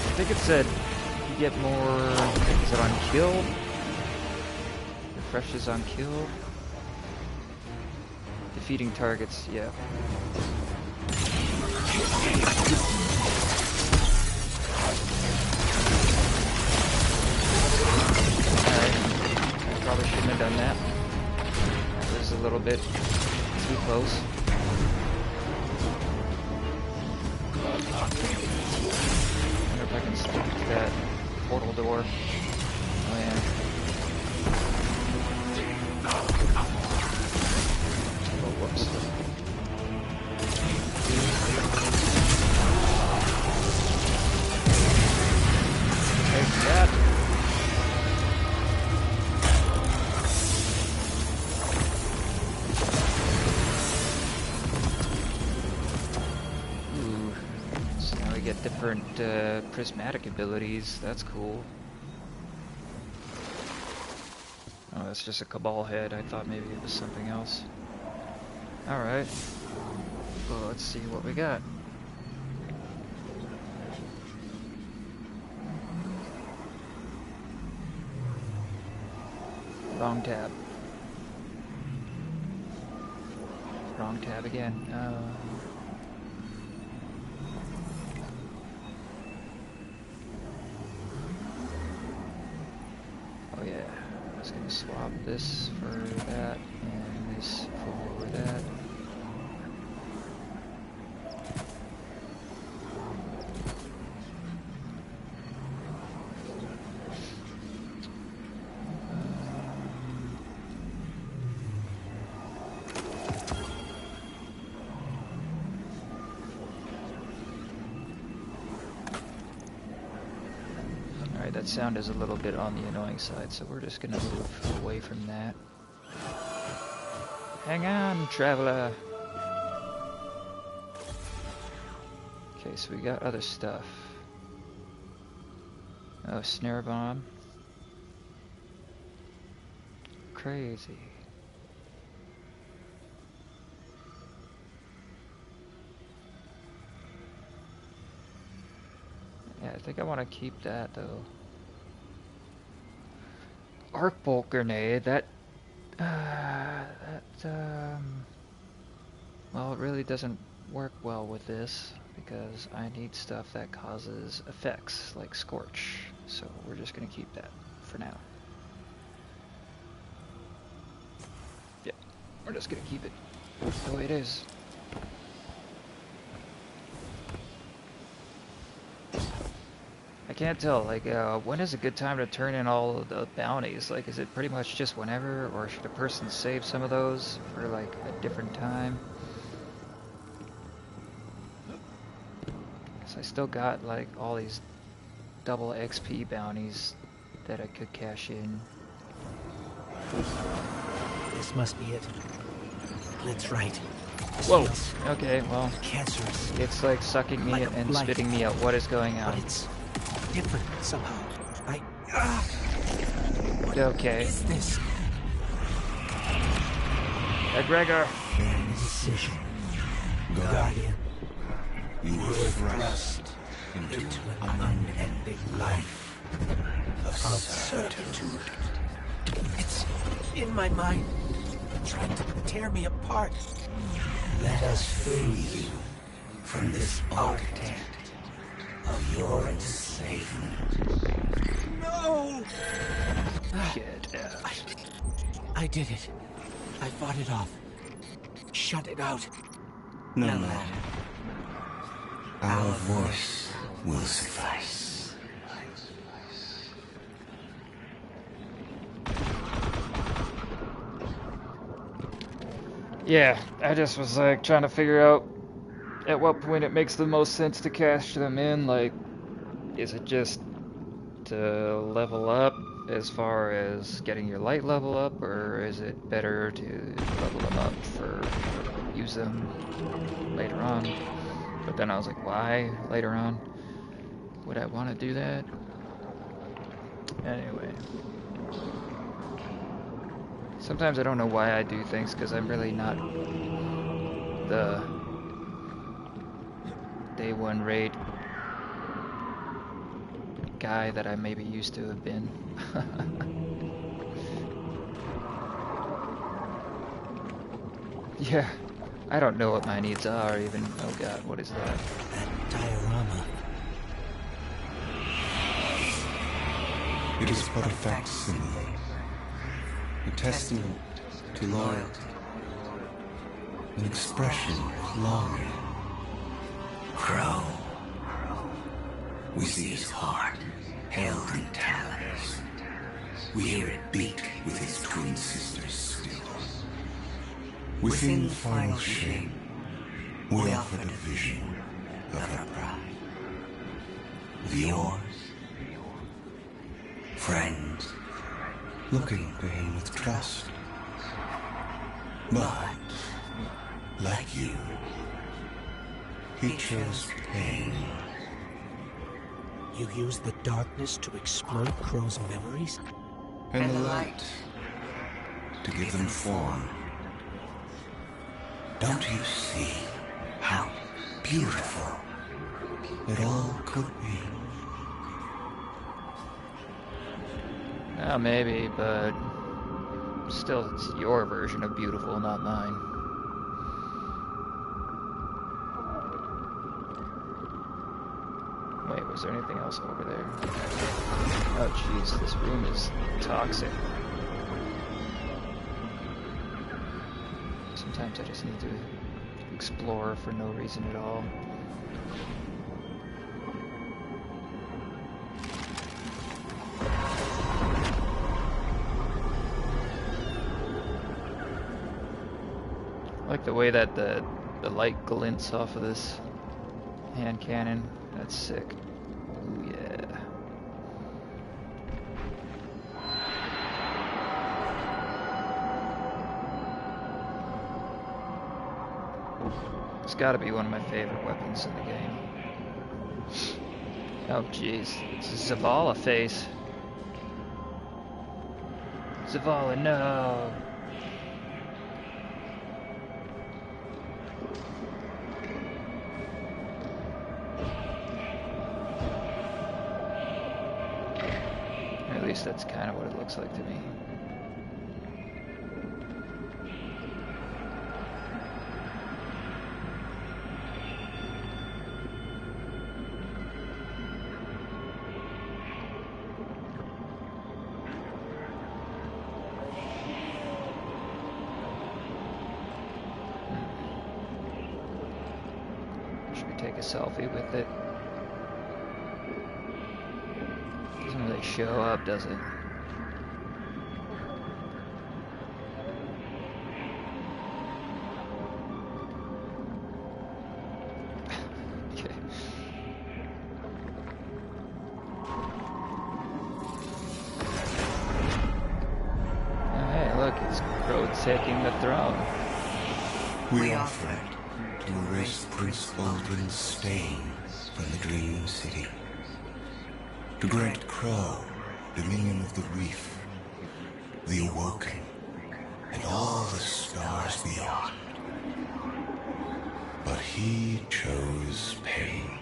I think it said you get more, is it on kill? Refreshes on kill? Defeating targets, yeah. Alright, I probably shouldn't have done that. That was a little bit too close. I wonder if I can sneak that portal door. Oh yeah. Oh, whoops. Take that. Ooh. So now we get different prismatic abilities. That's cool. Oh, that's just a Cabal head. I thought maybe it was something else. Alright. Well, let's see what we got. Wrong tab. Wrong tab again. Oh yeah. I was gonna swap this for that and this for that. That sound is a little bit on the annoying side, so we're just gonna move away from that. Hang on, traveler. Okay, so we got other stuff. Oh, snare bomb. Crazy. Yeah, I think I want to keep that though. Arc bolt grenade, well, it really doesn't work well with this because I need stuff that causes effects like Scorch, so we're just gonna keep that for now. Yeah, we're just gonna keep it the way it is. I can't tell, like, when is a good time to turn in all of the bounties? Like, is it pretty much just whenever, or should a person save some of those for, like, a different time? Because I still got, like, all these double XP bounties that I could cash in. This must be it. Let's right. Whoa! Okay, well, Cancerous. it's like sucking me Like and spitting me out. What is going on? But it's different somehow. Okay. What is this? Gregor! Decision. Guardian. You were thrust Into an unending life of certitude. It's in my mind, trying to tear me apart. Let us free you from this architect of your enslavement. No! Get out. I did it. I fought it off. Shut it out. No matter. Our voice will suffice. Yeah, I just was like trying to figure out at what point it makes the most sense to cash them in. Like, is it just to level up as far as getting your light level up, or is it better to level them up for use them later on? But then I was like, why later on would I want to do that? Anyway. Sometimes I don't know why I do things, because I'm really not the day one raid guy that I maybe used to have been. Yeah, I don't know what my needs are even. Oh god, what is that? That diorama. It is but a facsimile, a testament to loyalty, an expression of longing. Crow. We see his heart held in talons. We hear it beat with his twin sisters still. Within the final shape, we offered a vision of our pride. Of yours. Friends. Looking to him with trust. But, like you, he chose pain. You use the darkness to exploit Crow's memories? And the light to give them form. Don't you see how beautiful It all could be. Maybe, but still, it's your version of beautiful, not mine. Wait, was there anything else over there? Oh jeez, this room is toxic. Sometimes I just need to explore for no reason at all. I like the way that the light glints off of this hand cannon. That's sick. Ooh, yeah. It's gotta be one of my favorite weapons in the game. Oh jeez, it's a Zavala face. Zavala, no! At least that's kind of what it looks like to me. Should we take a selfie with it? Doesn't really show up, does it? Okay. Oh, hey, look, it's Crow taking the throne. We offered to erase Prince Baldwin's stain from the Dream City. To grant Crow dominion of the Reef, the Awoken, and all the stars beyond. But he chose pain.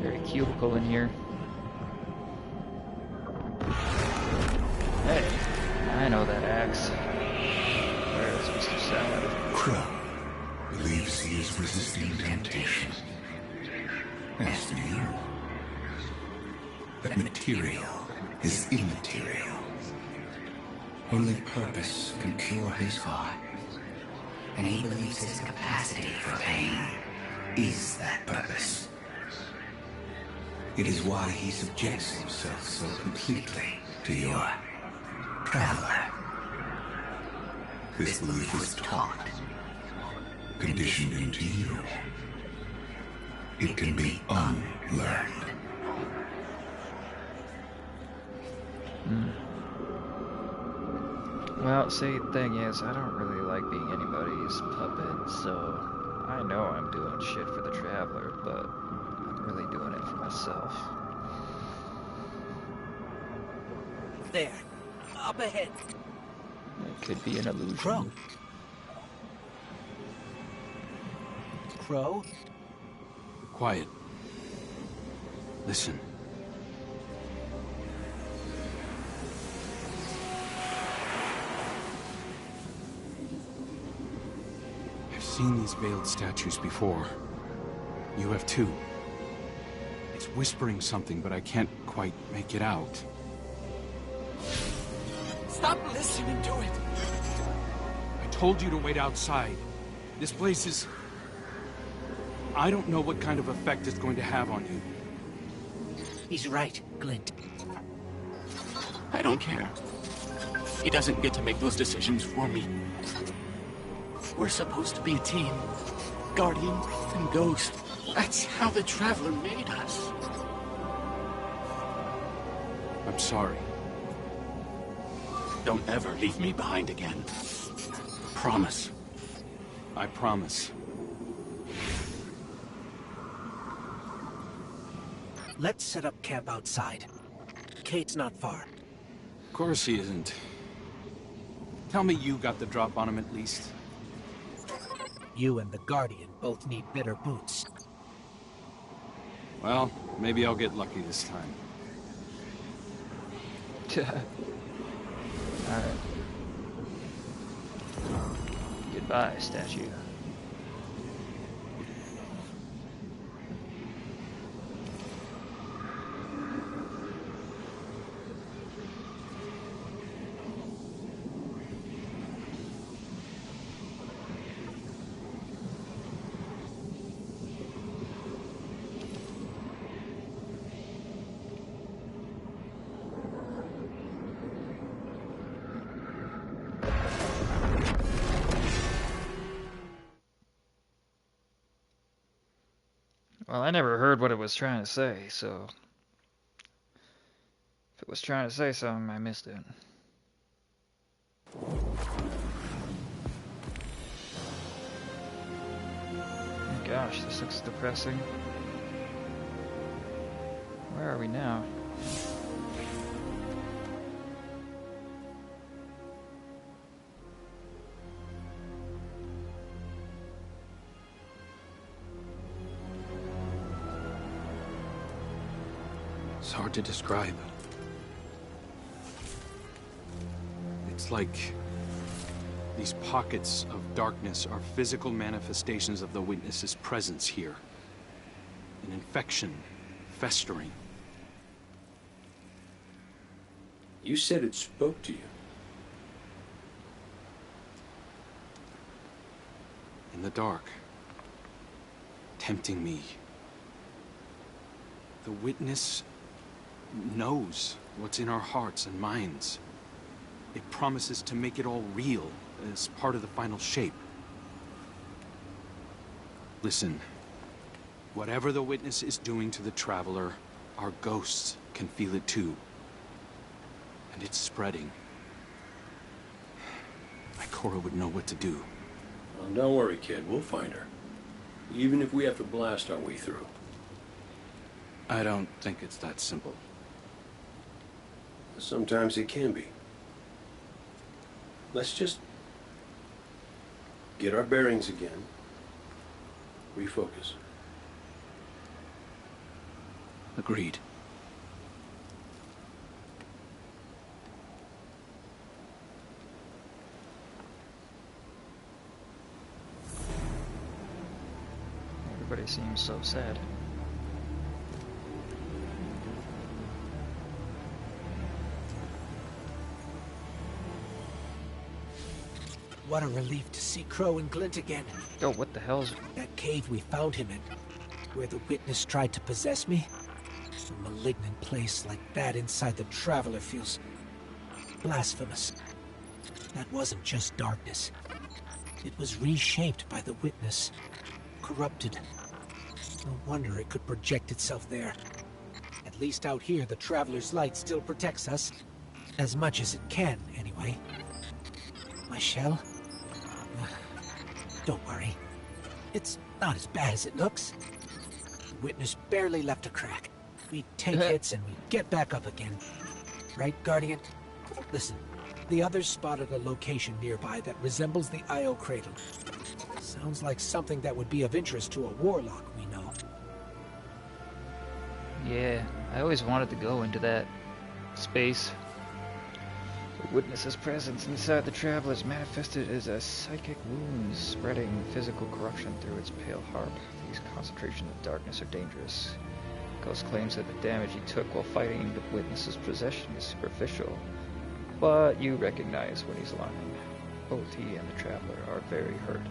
Very cuticle in here. Hey, I know that axe. Where is Mr. Salad? Crow believes he is resisting temptation. As do you. But material is immaterial. Only purpose can cure his heart. and he believes his capacity for pain is that purpose. It is why he subjects himself so completely To your traveler. This belief was taught, conditioned into you. It can be unlearned. Well, see, the thing is, I don't really like being anybody's puppet, so I know I'm doing shit for the Traveler, but I'm really doing it for myself. There. Up ahead. It could be an illusion. Crow. Crow? Quiet. Listen. I've seen these veiled statues before. You have too. It's whispering something, but I can't quite make it out. Stop listening to it! I told you to wait outside. This place is... I don't know what kind of effect it's going to have on you. He's right, Glint. I don't care. He doesn't get to make those decisions for me. We're supposed to be a team. Guardian and Ghost. That's how the Traveler made us. I'm sorry. Don't ever leave me behind again. Promise. I promise. Let's set up camp outside. Kate's not far. Of course he isn't. Tell me you got the drop on him at least. You and the Guardian both need better boots. Well, maybe I'll get lucky this time. Alright. Goodbye, statue. Well, I never heard what it was trying to say, so... If it was trying to say something, I missed it. Oh gosh, this looks depressing. Where are we now? It's hard to describe. It's like these pockets of darkness are physical manifestations of the Witness's presence here. An infection, festering. You said it spoke to you. In the dark. Tempting me. The Witness knows what's in our hearts and minds. It promises to make it all real as part of the final shape. Listen, whatever the Witness is doing to the Traveler, our ghosts can feel it too. And it's spreading. Ikora would know what to do. Well, don't worry, kid. We'll find her. Even if we have to blast our way through. I don't think it's that simple. Sometimes it can be. Let's just get our bearings again. Refocus. Agreed. Everybody seems so sad. What a relief to see Crow and Glint again. Yo, what the hell's... That cave we found him in, where the Witness tried to possess me. A malignant place like that inside the Traveler feels blasphemous. That wasn't just darkness. It was reshaped by the witness. Corrupted. No wonder it could project itself there. At least out here, the Traveler's Light still protects us. As much as it can, anyway. My shell? Don't worry. It's not as bad as it looks. The witness barely left a crack. We take hits and we get back up again. Right, Guardian? Listen, the others spotted a location nearby that resembles the Io Cradle. Sounds like something that would be of interest to a warlock we know. Yeah, I always wanted to go into that space. The witness's presence inside the Traveler's manifested as a psychic wound, spreading physical corruption through its pale harp. These concentrations of darkness are dangerous. Ghost claims that the damage he took while fighting the witness's possession is superficial, but you recognize when he's lying. Both he and the Traveler are very hurt.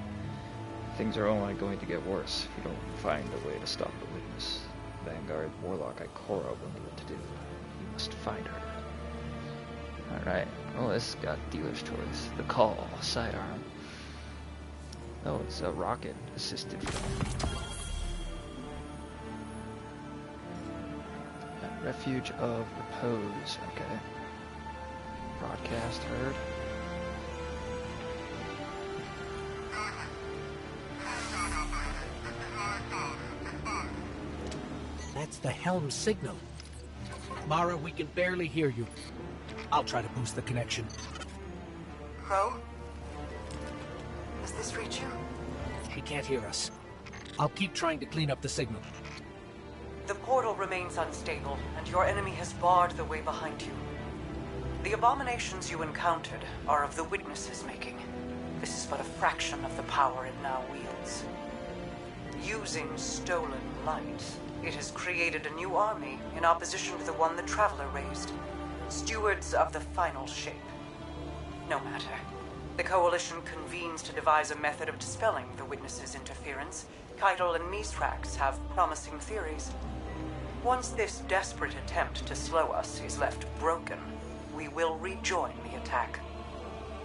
Things are only going to get worse if you don't find a way to stop the witness. Vanguard Warlock Ikora will know what to do. You must find her. Alright, well, this got dealer's choice. The Call, sidearm. Oh, it's a rocket assisted film. Refuge of Repose, okay. Broadcast heard. That's the helm signal. Mara, we can barely hear you. I'll try to boost the connection. Crow? Does this reach you? She can't hear us. I'll keep trying to clean up the signal. The portal remains unstable, and your enemy has barred the way behind you. The abominations you encountered are of the Witness's making. This is but a fraction of the power it now wields. Using stolen light, it has created a new army in opposition to the one the Traveler raised. Stewards of the final shape. No matter. The Coalition convenes to devise a method of dispelling the Witness's interference. Keitel and Mithrax have promising theories. Once this desperate attempt to slow us is left broken, we will rejoin the attack.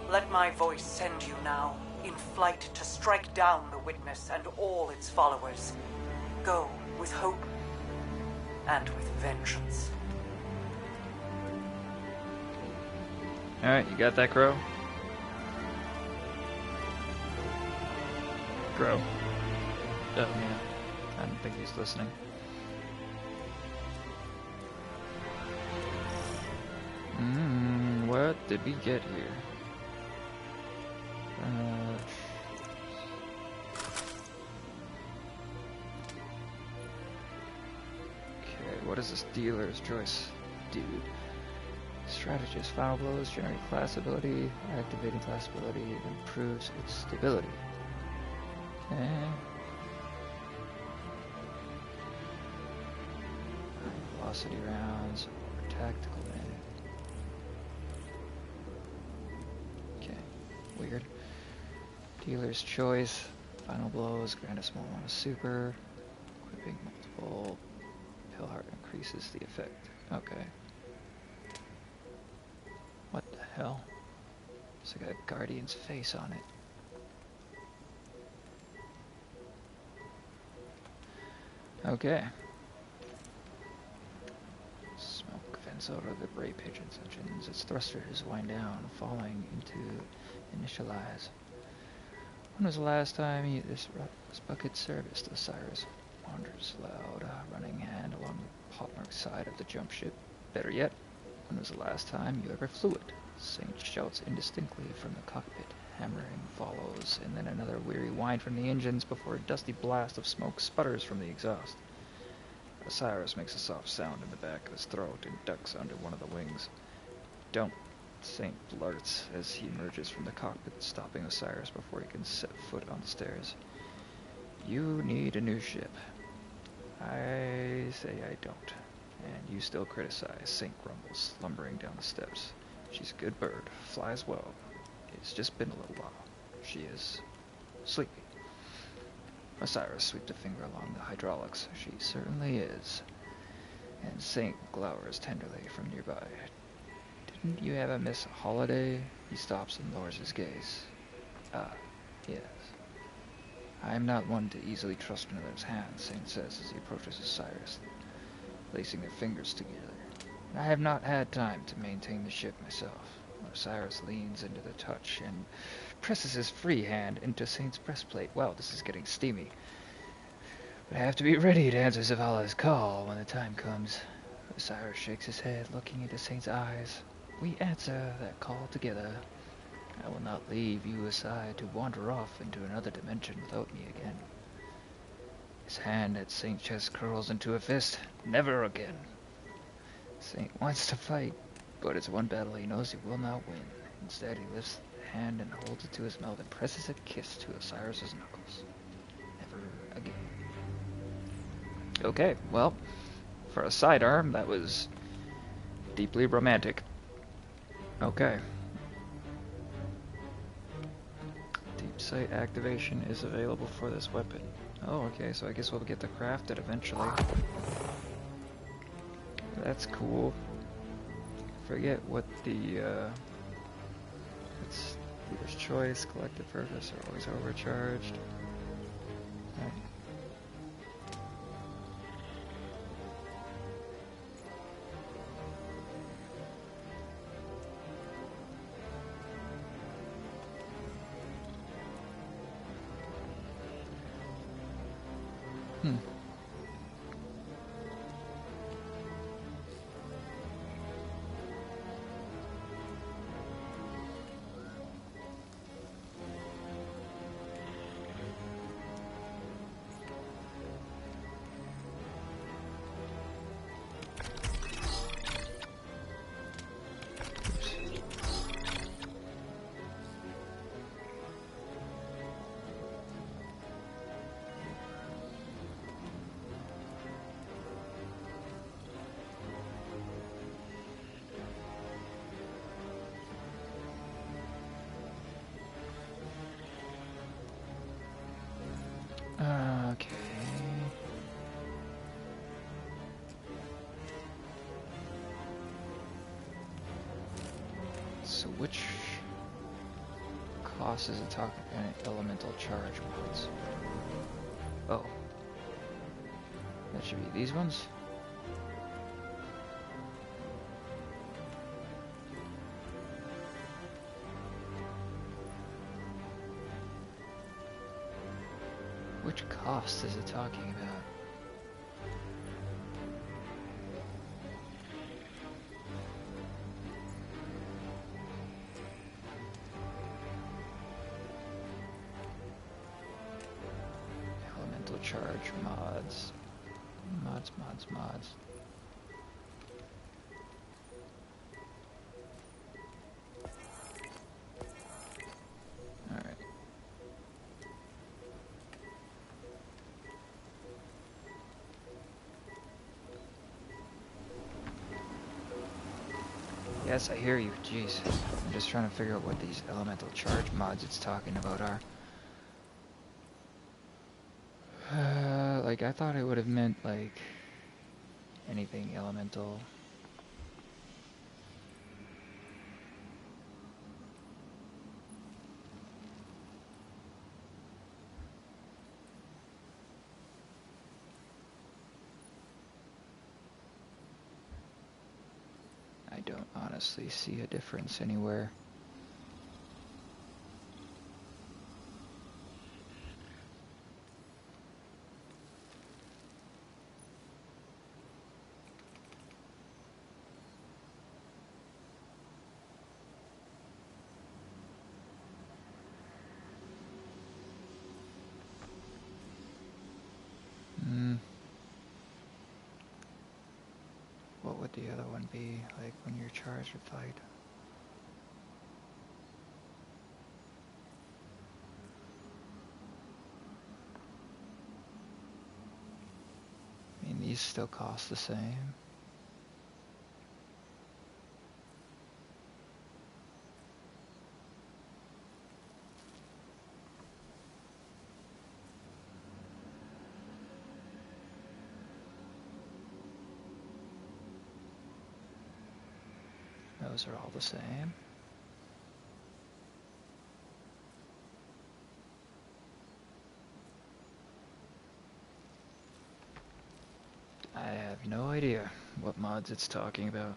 Let my voice send you now, in flight to strike down the Witness and all its followers. Go with hope and with vengeance. Alright, you got that, Crow? Crow. Oh, yeah. I don't think he's listening. What did we get here? Okay, what is this dealer's choice? Dude. Strategist. Final blows generate class ability. Activating class ability improves its stability. Okay. Velocity rounds or tactical damage. Okay, weird. Dealer's choice. Final blows grant a small amount of super. Equipping multiple. Pale heart increases the effect. Okay. What the hell? It's like a Guardian's face on it. Okay. Smoke vents out of the Bray Pigeon's engines. Its thrusters wind down, falling into initialize. When was the last time this bucket serviced? Osiris wanders loud, running hand along the pockmarked side of the jump ship. Better yet, when was the last time you ever flew it? Saint shouts indistinctly from the cockpit. Hammering follows, and then another weary whine from the engines before a dusty blast of smoke sputters from the exhaust. Osiris makes a soft sound in the back of his throat and ducks under one of the wings. Don't, Saint blurts as he emerges from the cockpit, stopping Osiris before he can set foot on the stairs. You need a new ship. I say I don't. And you still criticize, Saint grumbles, lumbering down the steps. She's a good bird, flies well. It's just been a little while. She is sleepy. Osiris sweeps a finger along the hydraulics. She certainly is. And Saint glowers tenderly from nearby. You have a Miss Holiday? He stops and lowers his gaze. Ah, yes. I am not one to easily trust another's hand, Saint says as he approaches Osiris, lacing their fingers together. I have not had time to maintain the ship myself. Osiris leans into the touch and presses his free hand into Saint's breastplate. Wow, this is getting steamy. But I have to be ready to answer Zavala's call when the time comes. Osiris shakes his head, looking into Saint's eyes. We answer that call together. I will not leave you aside to wander off into another dimension without me again. His hand at Saint's chest curls into a fist. Never again. Saint wants to fight, but it's one battle he knows he will not win. Instead, he lifts the hand and holds it to his mouth and presses a kiss to Osiris's knuckles. Never again. Okay, well, for a sidearm, that was deeply romantic. Okay. Deep sight activation is available for this weapon. Oh, okay, so I guess we'll get to craft it eventually. That's cool. Forget what the, it's leader's choice, collective purpose are always overcharged. Right. Okay. So which cost is it talking? Elemental charge mods. Oh. That should be these ones? Which cost is it talking about? Elemental charge mods. Mods. Alright. Yes, I hear you. Jeez. I'm just trying to figure out what these elemental charge mods it's talking about are. Like, I thought it would have meant, like, anything elemental. I don't honestly see a difference anywhere. What would the other one be, like when you're charged with fight? I mean, these still cost the same. those are all the same. I have no idea what mods it's talking about.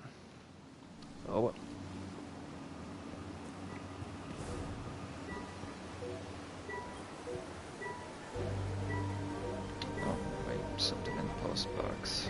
Oh, what? Oh, wait, something in the post box.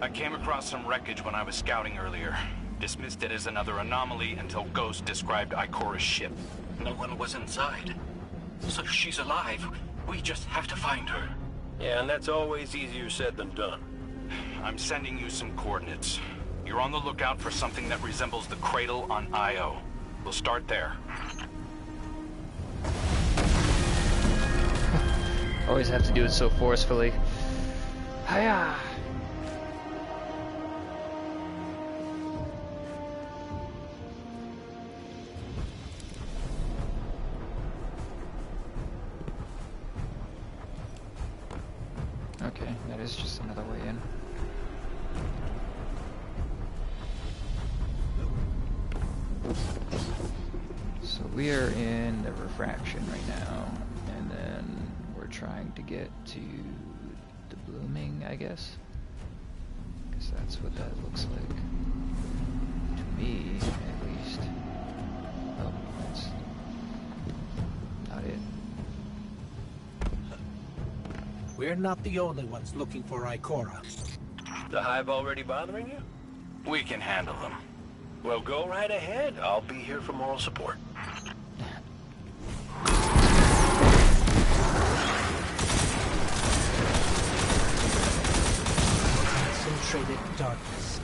I came across some wreckage when I was scouting earlier. Dismissed it as another anomaly until Ghost described Ikora's ship. No one was inside. So if she's alive, we just have to find her. Yeah, and that's always easier said than done. I'm sending you some coordinates. You're on the lookout for something that resembles the cradle on Io. We'll start there. Always have to do it so forcefully. Hiya! Okay, that is just another way in. So we are in the refraction right now, and then we're trying to get to the blooming, I guess. Because that's what that looks like. To me, at least. Oh, that's not it. We're not the only ones looking for Ikora. The Hive already bothering you? We can handle them. Well, go right ahead. I'll be here for moral support. Concentrated darkness.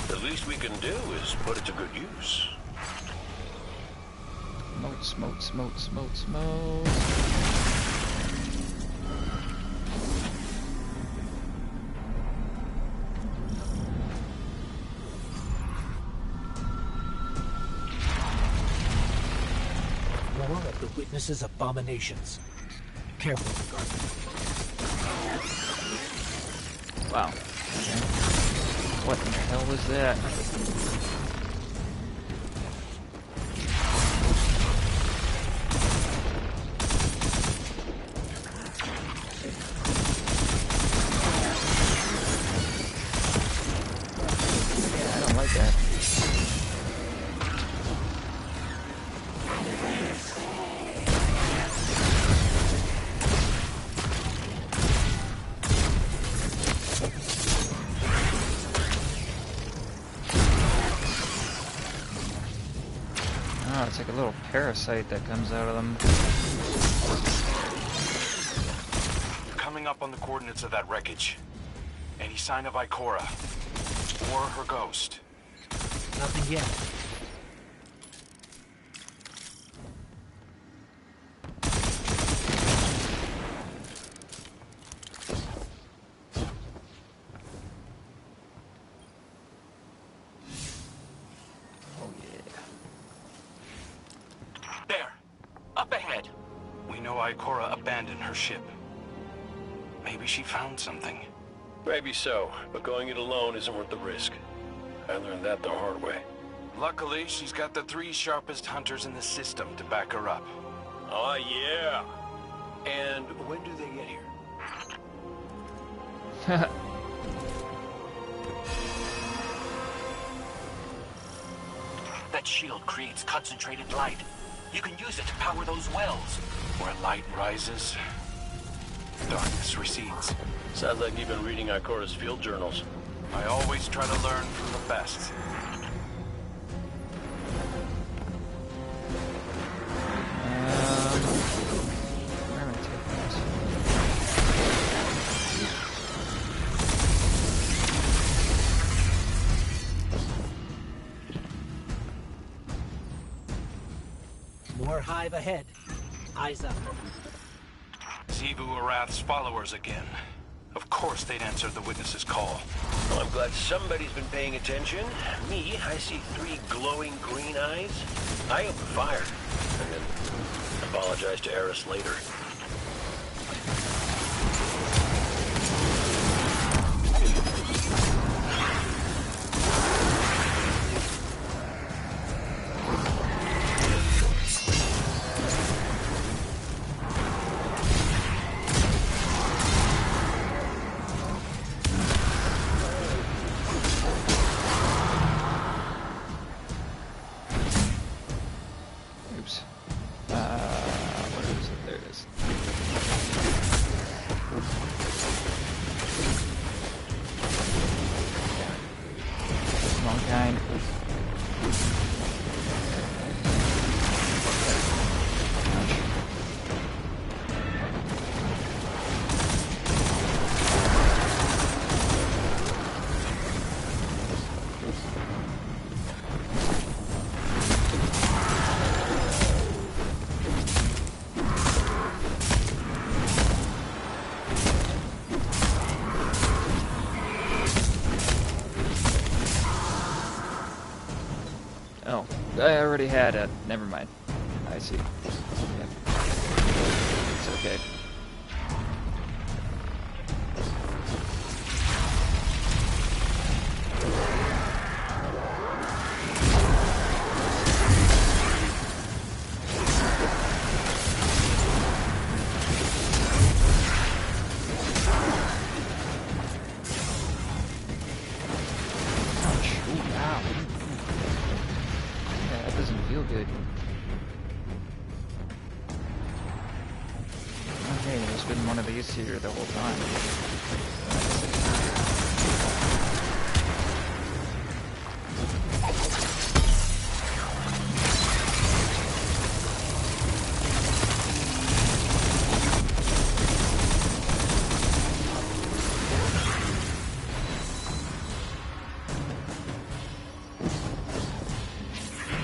The least we can do is put it to good use. Smote, smote, smote, smote, smote. More of the witness's abominations. Careful, Garth. Wow. Okay. What in the hell was that? Yeah, I don't like that. Oh, it's like a little parasite that comes out of them. Coming up on the coordinates of that wreckage. Any sign of Ikora? Or her ghost? Nothing yet. There. Up ahead. We know Ikora abandoned her ship. Maybe she found something. Maybe so, but going it alone isn't worth the risk. I learned that the hard way. Luckily, she's got the 3 sharpest hunters in the system to back her up. Oh, yeah. And when do they get here? That shield creates concentrated light. You can use it to power those wells. Where light rises, darkness recedes. Sounds like you've been reading Ikora's field journals. I always try to learn from the best. Our hive ahead. Eyes up. Xivu Arath's followers again. Of course they'd answer the witness's call. Well, I'm glad somebody's been paying attention. Me, I see 3 glowing green eyes. I open fire, and then apologize to Eris later. I already had it. Never mind. I see. Yeah. It's okay. Here the whole time.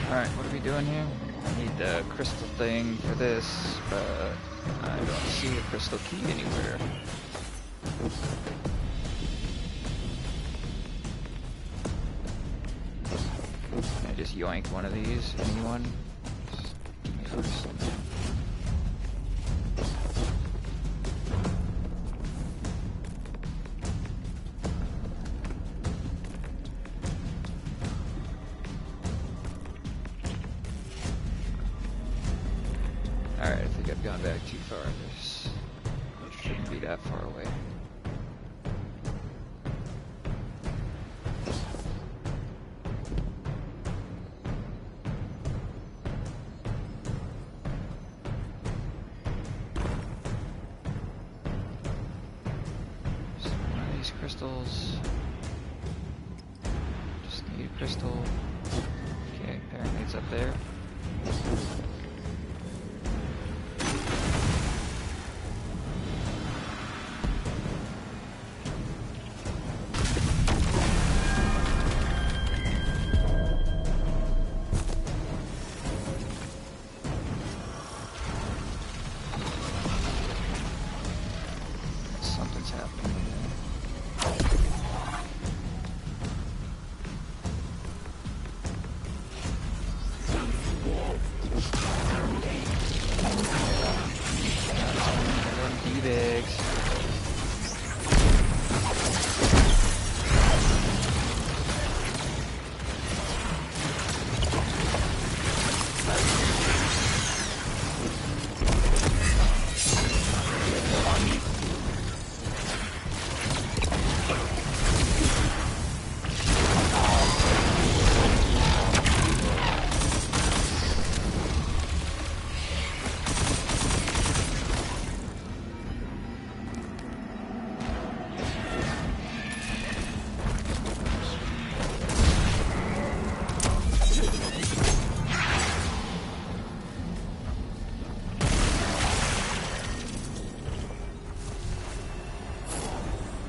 Alright, what are we doing here? I need the crystal thing for this, but I don't see a crystal key anywhere. Can I just yoink one of these? Anyone? Just give me a crystal. Alright, I think I've gone back too far. This shouldn't be that far away. So one of these crystals. Just need a crystal. Okay, apparently it's up there.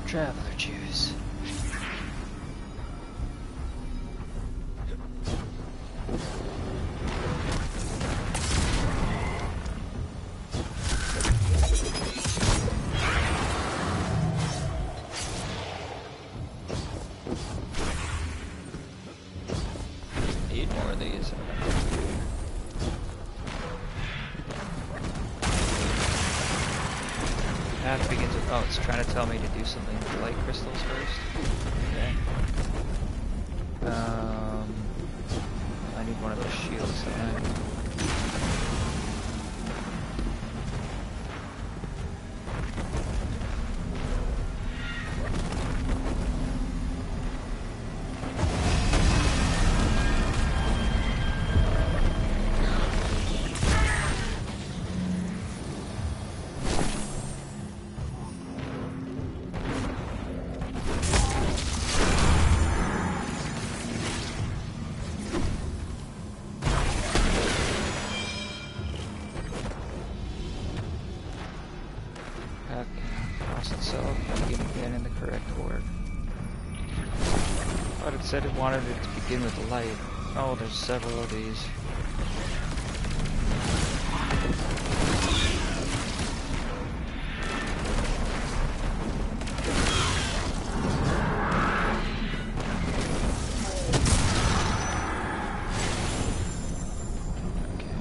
Traveler juice. is path begins with, oh, it's trying to tell me to do something with light crystals first. Okay. I need one of those shields then. Said it wanted it to begin with the light. Oh, there's several of these. Okay.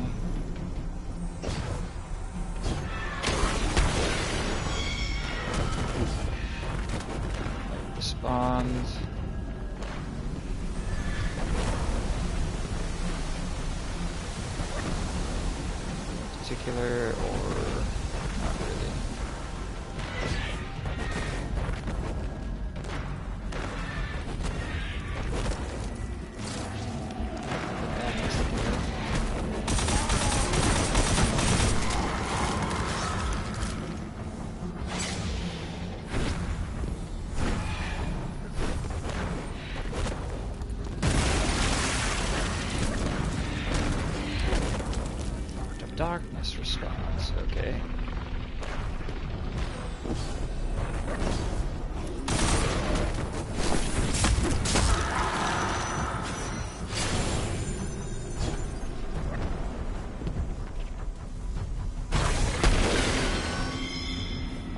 Light responds. Particular or not really. Darkness response, okay.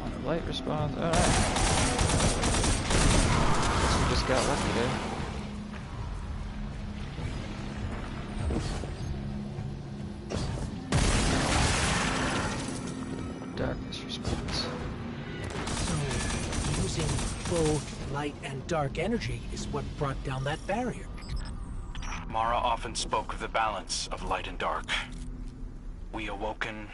On the light response, alright. Guess we just got lucky there. Darkness response. So, using both light and dark energy is what brought down that barrier. Mara often spoke of the balance of light and dark. We Awoken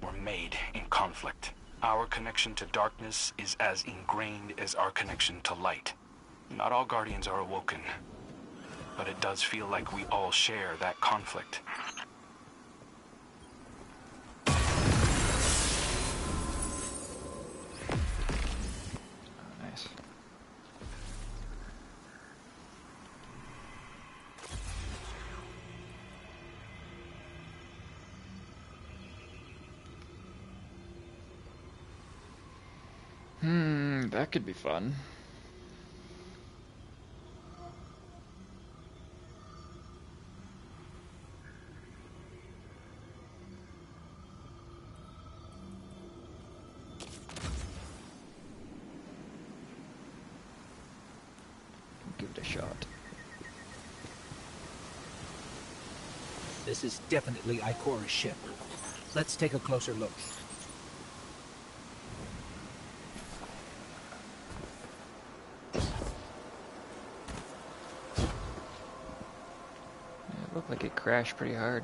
were made in conflict. Our connection to darkness is as ingrained as our connection to light. Not all Guardians are Awoken, but it does feel like we all share that conflict. That could be fun. Give it a shot. This is definitely Ikora's ship. Let's take a closer look. It looked like it crashed pretty hard.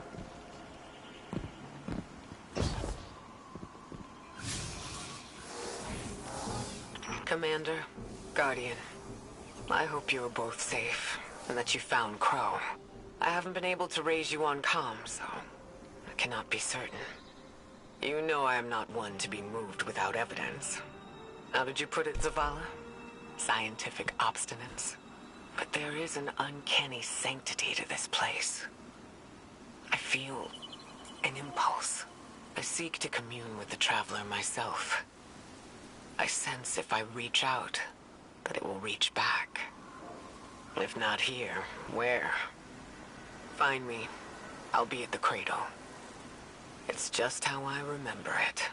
Commander, Guardian, I hope you are both safe, and that you found Crow. I haven't been able to raise you on comm, so I cannot be certain. You know I am not one to be moved without evidence. How did you put it, Zavala? Scientific obstinance. But there is an uncanny sanctity to this place. I feel an impulse. I seek to commune with the Traveler myself. I sense if I reach out, that it will reach back. If not here, where? Find me. I'll be at the cradle. It's just how I remember it.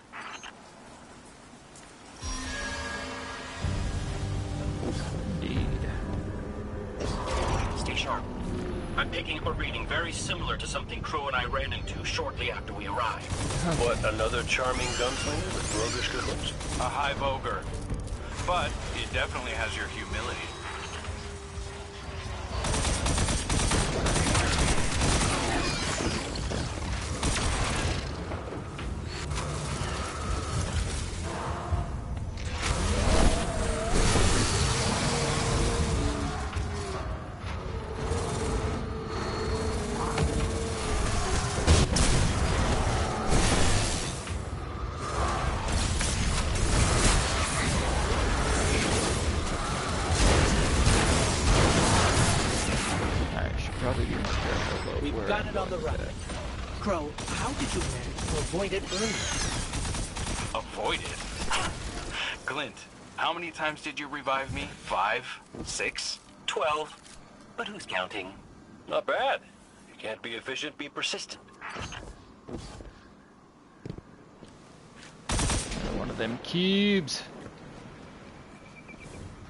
Indeed. Stay sharp. I'm picking up a reading very similar to something Crow and I ran into shortly after we arrived. What, another charming gunslinger with roguish good looks? A hive ogre. But it definitely has your humility. We've got it on the run. Crow, how did you manage to avoid it earlier? Avoid it? Glint, how many times did you revive me? 5? 6? 12. But who's counting? Not bad. You can't be efficient, be persistent. One of them cubes.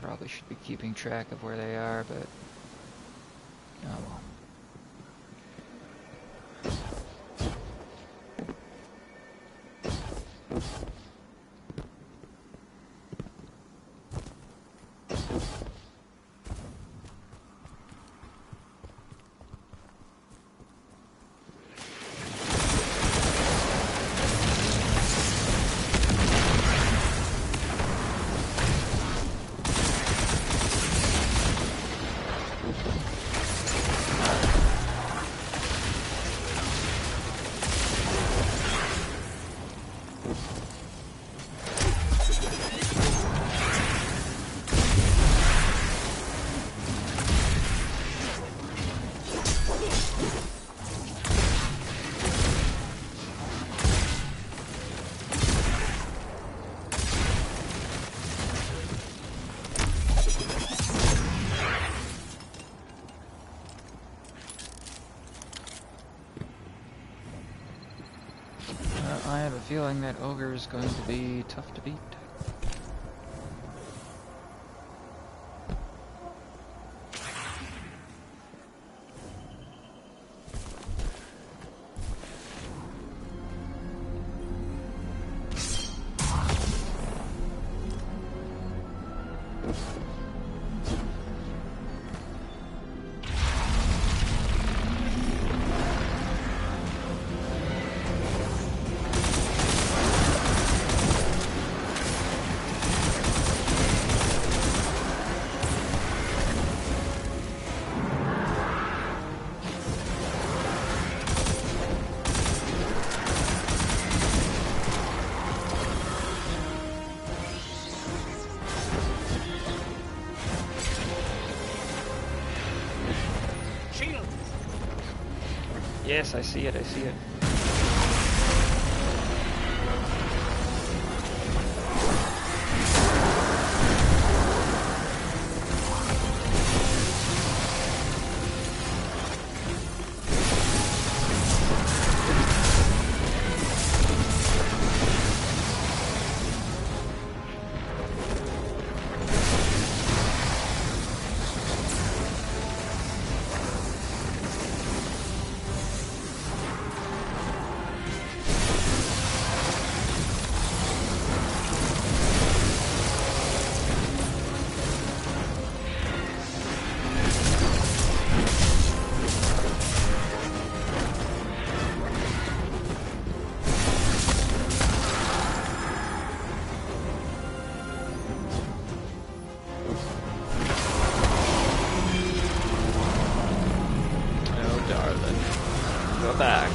Probably should be keeping track of where they are, but oh well. I have a feeling that ogre is going to be tough to beat. Yes, I see it, I see it. Back.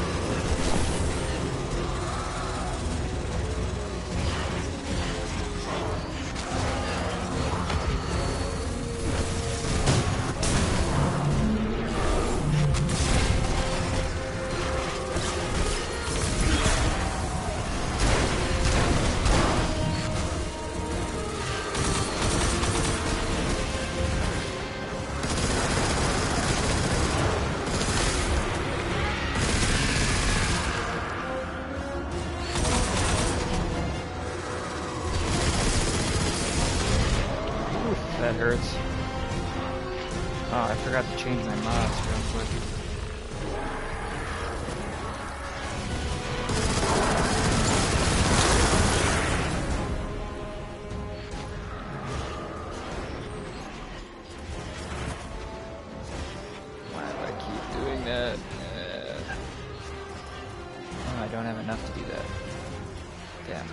That hurts. Oh, I forgot to change my mods real quick. Why do I keep doing that? Oh, I don't have enough to do that. Damn.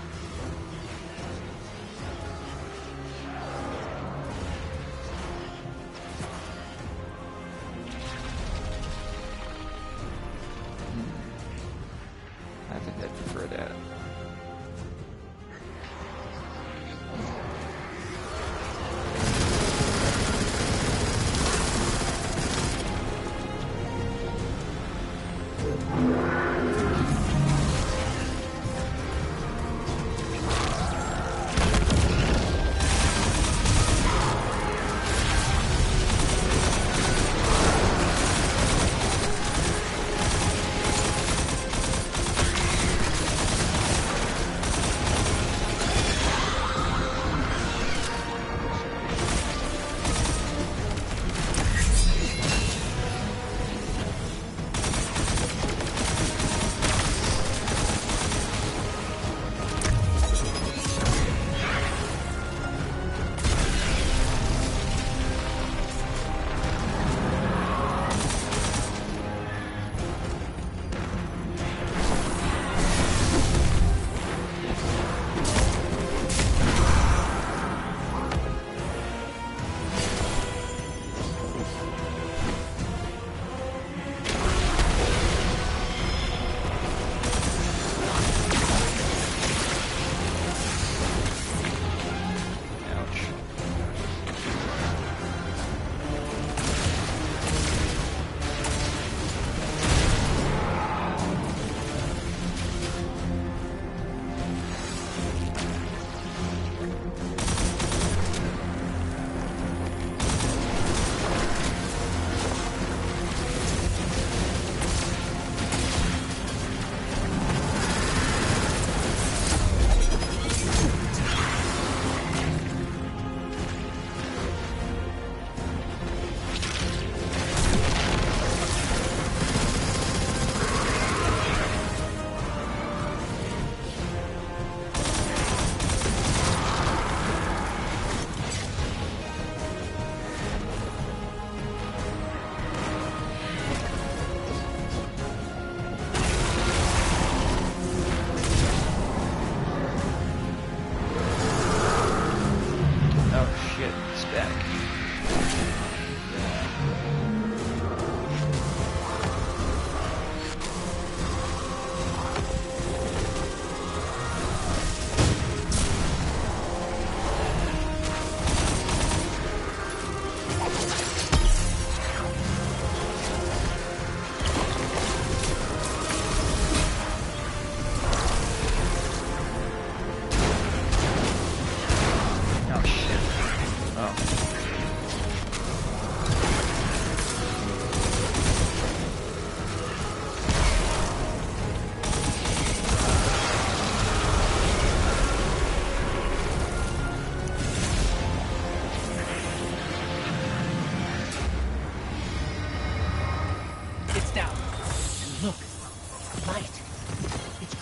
I think I'd prefer that.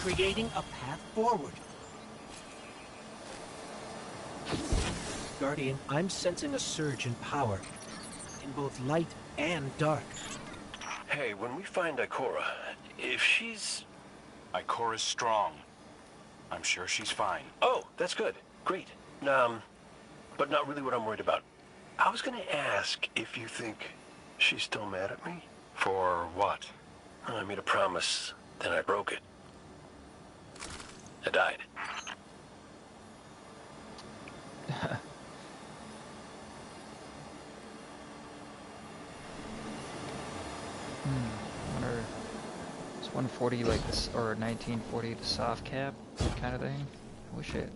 Creating a path forward. Guardian, I'm sensing a surge in power, in both light and dark. Hey, when we find Ikora, if she's... Ikora's strong. I'm sure she's fine. Oh, that's good. Great. But not really what I'm worried about. I was gonna ask if you think she's still mad at me? For what? I made a promise, then I broke it. I died. Wonder, is 140 like this, or 1940 the soft cap kind of thing? I wish it.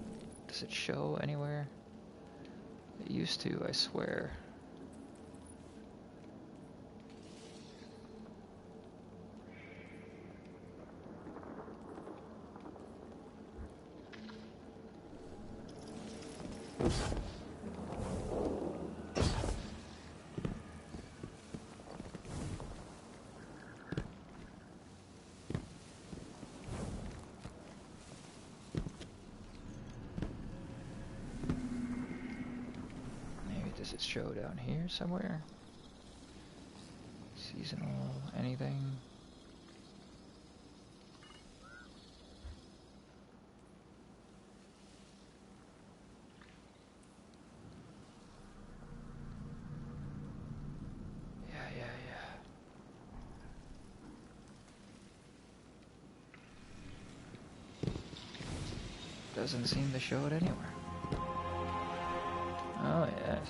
Does it show anywhere? It used to, I swear. Does it show down here somewhere? Seasonal, anything? Doesn't seem to show it anywhere. Oh, yes.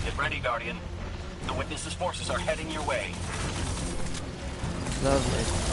Get ready, Guardian. The Witness's forces are heading your way. Lovely.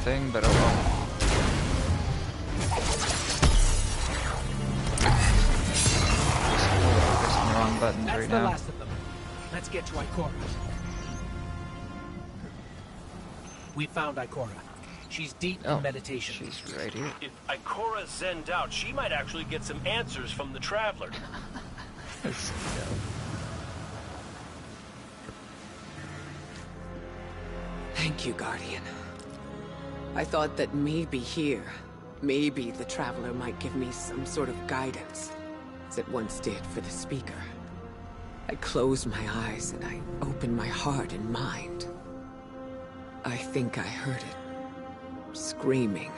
thing, but oh well. Just wrong buttons That's right the now. last of them. Let's get to Ikora. We found Ikora. She's deep in meditation. She's right here. If Ikora zenned out, she might actually get some answers from the Traveler. Thank you, Guardian. I thought that maybe here, maybe the Traveler might give me some sort of guidance, as it once did for the Speaker. I closed my eyes and I opened my heart and mind. I think I heard it. Screaming.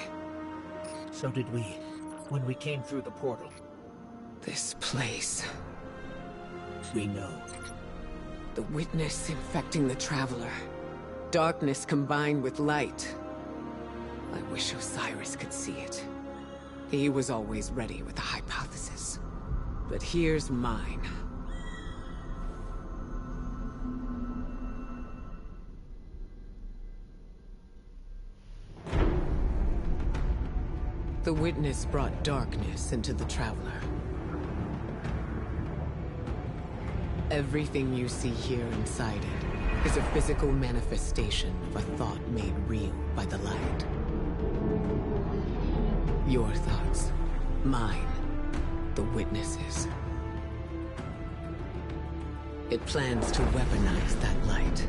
So did we, when we came through the portal. This place. We know. The witness infecting the Traveler. Darkness combined with light. I wish Osiris could see it. He was always ready with a hypothesis. But here's mine. The witness brought darkness into the Traveler. Everything you see here inside it is a physical manifestation of a thought made real by the light. Your thoughts, mine, the witness's. It plans to weaponize that light,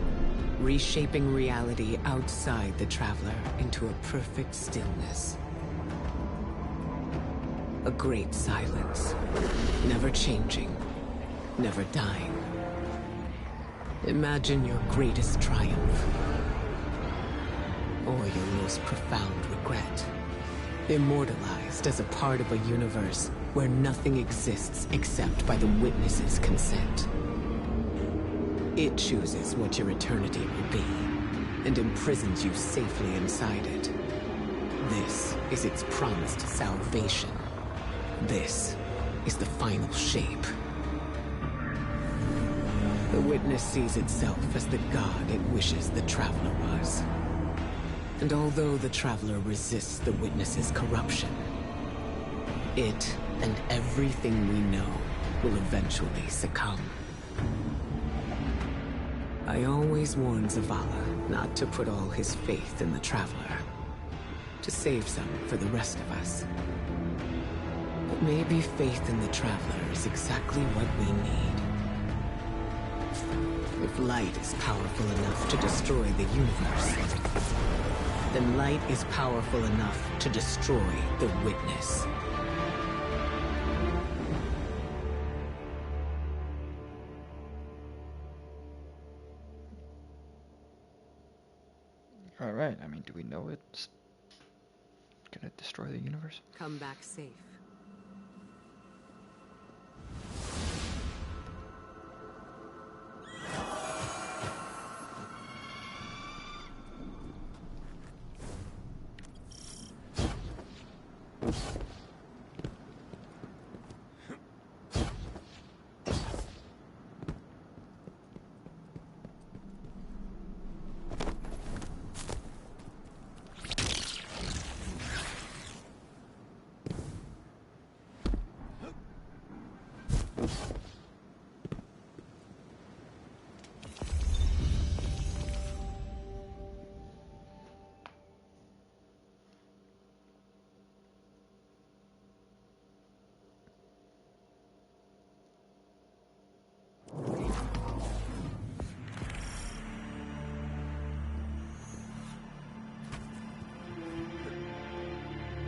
reshaping reality outside the Traveler into a perfect stillness. A great silence, never changing, never dying. Imagine your greatest triumph, or your most profound regret. Immortalized as a part of a universe where nothing exists except by the witness's consent. It chooses what your eternity will be, and imprisons you safely inside it. This is its promised salvation. This is the final shape. The witness sees itself as the god it wishes the Traveler was. And although the Traveler resists the witness's corruption, it and everything we know will eventually succumb. I always warn Zavala not to put all his faith in the Traveler, to save some for the rest of us. But maybe faith in the Traveler is exactly what we need. If light is powerful enough to destroy the universe, then light is powerful enough to destroy the witness. Alright, I mean, do we know it's gonna destroy the universe? Come back safe.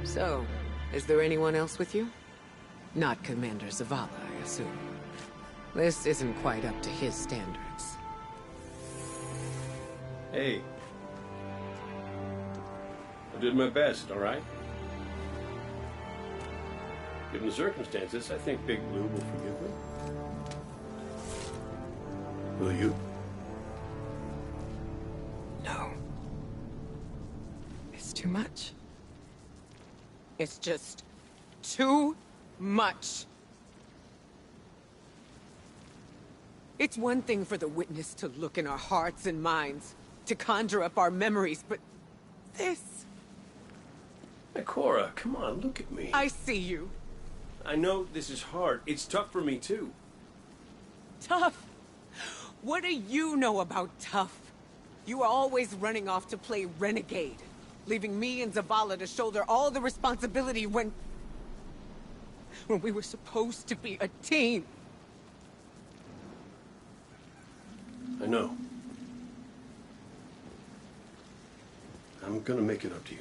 So, is there anyone else with you? Not Commander Zavala, I assume. This isn't quite up to his standards. Hey. I did my best, all right? Given the circumstances, I think Big Blue will forgive me. Will you? No. It's too much. It's just too much. It's one thing for the witness to look in our hearts and minds, to conjure up our memories, but this... Ikora, come on, look at me. I see you. I know this is hard. It's tough for me, too. Tough? What do you know about tough? You were always running off to play renegade, leaving me and Zavala to shoulder all the responsibility when we were supposed to be a team. I know. I'm gonna make it up to you.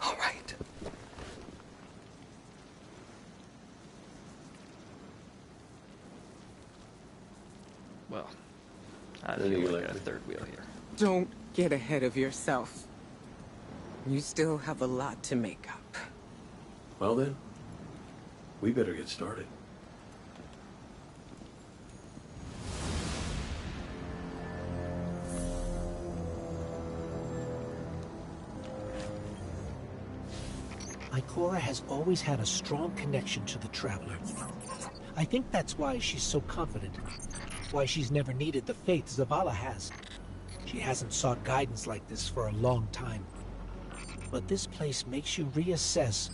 All right. Well, I feel like a third wheel here. Don't get ahead of yourself. You still have a lot to make up. Well then, we better get started. Ikora has always had a strong connection to the Traveler. I think that's why she's so confident. Why she's never needed the faith Zavala has. She hasn't sought guidance like this for a long time. But this place makes you reassess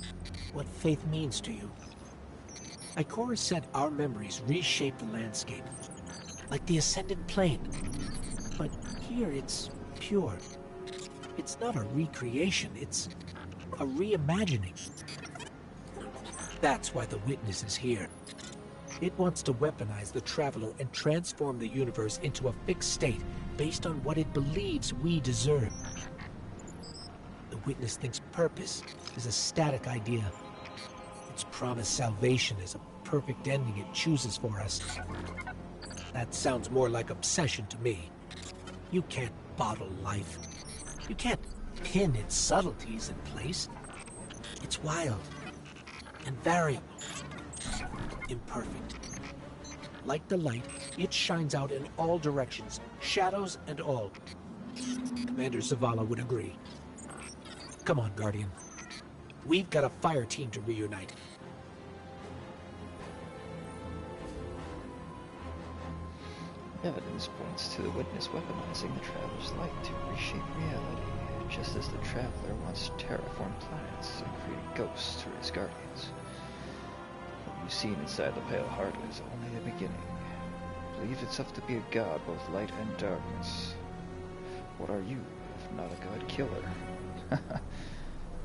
what faith means to you. Ikora said our memories reshape the landscape, like the Ascended Plane. But here it's pure. It's not a recreation, it's a reimagining. That's why the Witness is here. It wants to weaponize the Traveler and transform the universe into a fixed state based on what it believes we deserve. The Witness thinks purpose is a static idea. Its promised salvation is a perfect ending it chooses for us. That sounds more like obsession to me. You can't bottle life. You can't pin its subtleties in place. It's wild and variable, imperfect. Like the light, it shines out in all directions, shadows and all. Commander Zavala would agree. Come on, Guardian. We've got a fire team to reunite. Evidence points to the Witness weaponizing the Traveler's light to reshape reality, just as the Traveler wants to terraform planets and create ghosts for his guardians. What you've seen inside the Pale Heart is only the beginning. Believe itself to be a god, both light and darkness. What are you, if not a god killer?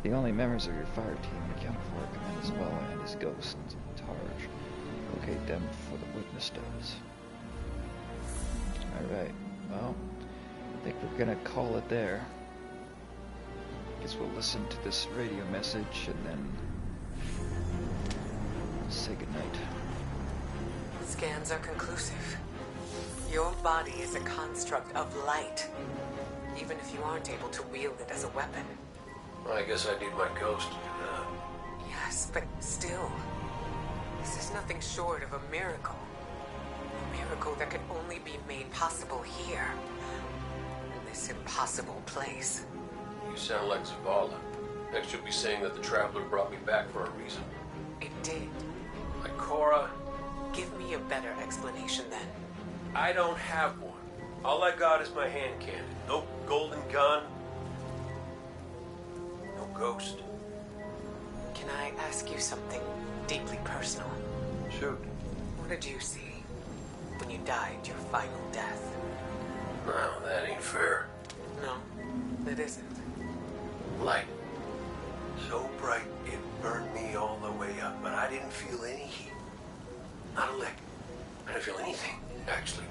The only members of your fire team accounted for Commander Zavala and his ghost, Tarj. Locate them before the Witness does. Alright, well, I think we're gonna call it there. Guess we'll listen to this radio message and then say goodnight. Scans are conclusive. Your body is a construct of light, even if you aren't able to wield it as a weapon. Well, I guess I need my ghost to do that. Yes, but still, this is nothing short of a miracle. A miracle that could only be made possible here, in this impossible place. You sound like Zavala. Next you'll be saying that the Traveler brought me back for a reason. It did. Ikora. Give me a better explanation then. I don't have one. All I got is my hand cannon. No golden gun. No ghost. Can I ask you something deeply personal? Shoot. What did you see when you died your final death? No, that ain't fair. No, it isn't. Light. So bright it burned me all the way up, but I didn't feel any heat. Not a lick. I didn't feel anything, actually.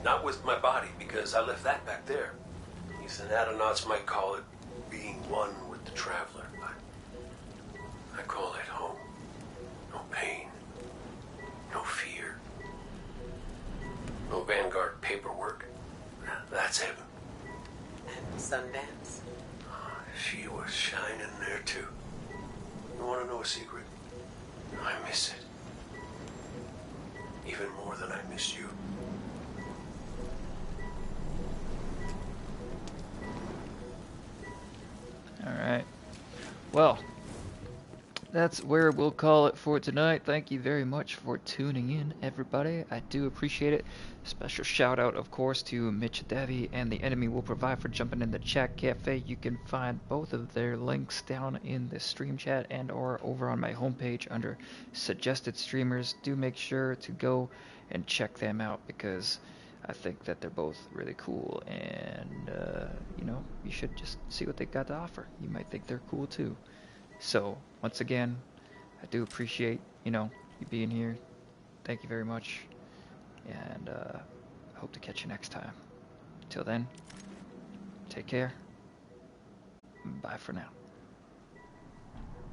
Not with my body, because I left that back there. Ethan Adenauts might call it being one with the Traveler, but I call it home. No pain. No fear. No Vanguard paperwork. That's heaven. And Sundance? She was shining there too. You want to know a secret? I miss it. Even more than I miss you. Alright. Well, that's where we'll call it for tonight. Thank you very much for tuning in, everybody. I do appreciate it. Special shout out, of course, to Mitch Devi and The Enemy Will Provide for jumping in the chat cafe. You can find both of their links down in the stream chat and or over on my homepage under suggested streamers. Do make sure to go and check them out because I think that they're both really cool, and you know, you should just see what they got to offer. You might think they're cool too. So once again, I do appreciate, you know, you being here. Thank you very much, and hope to catch you next time. Till then, take care. Bye for now.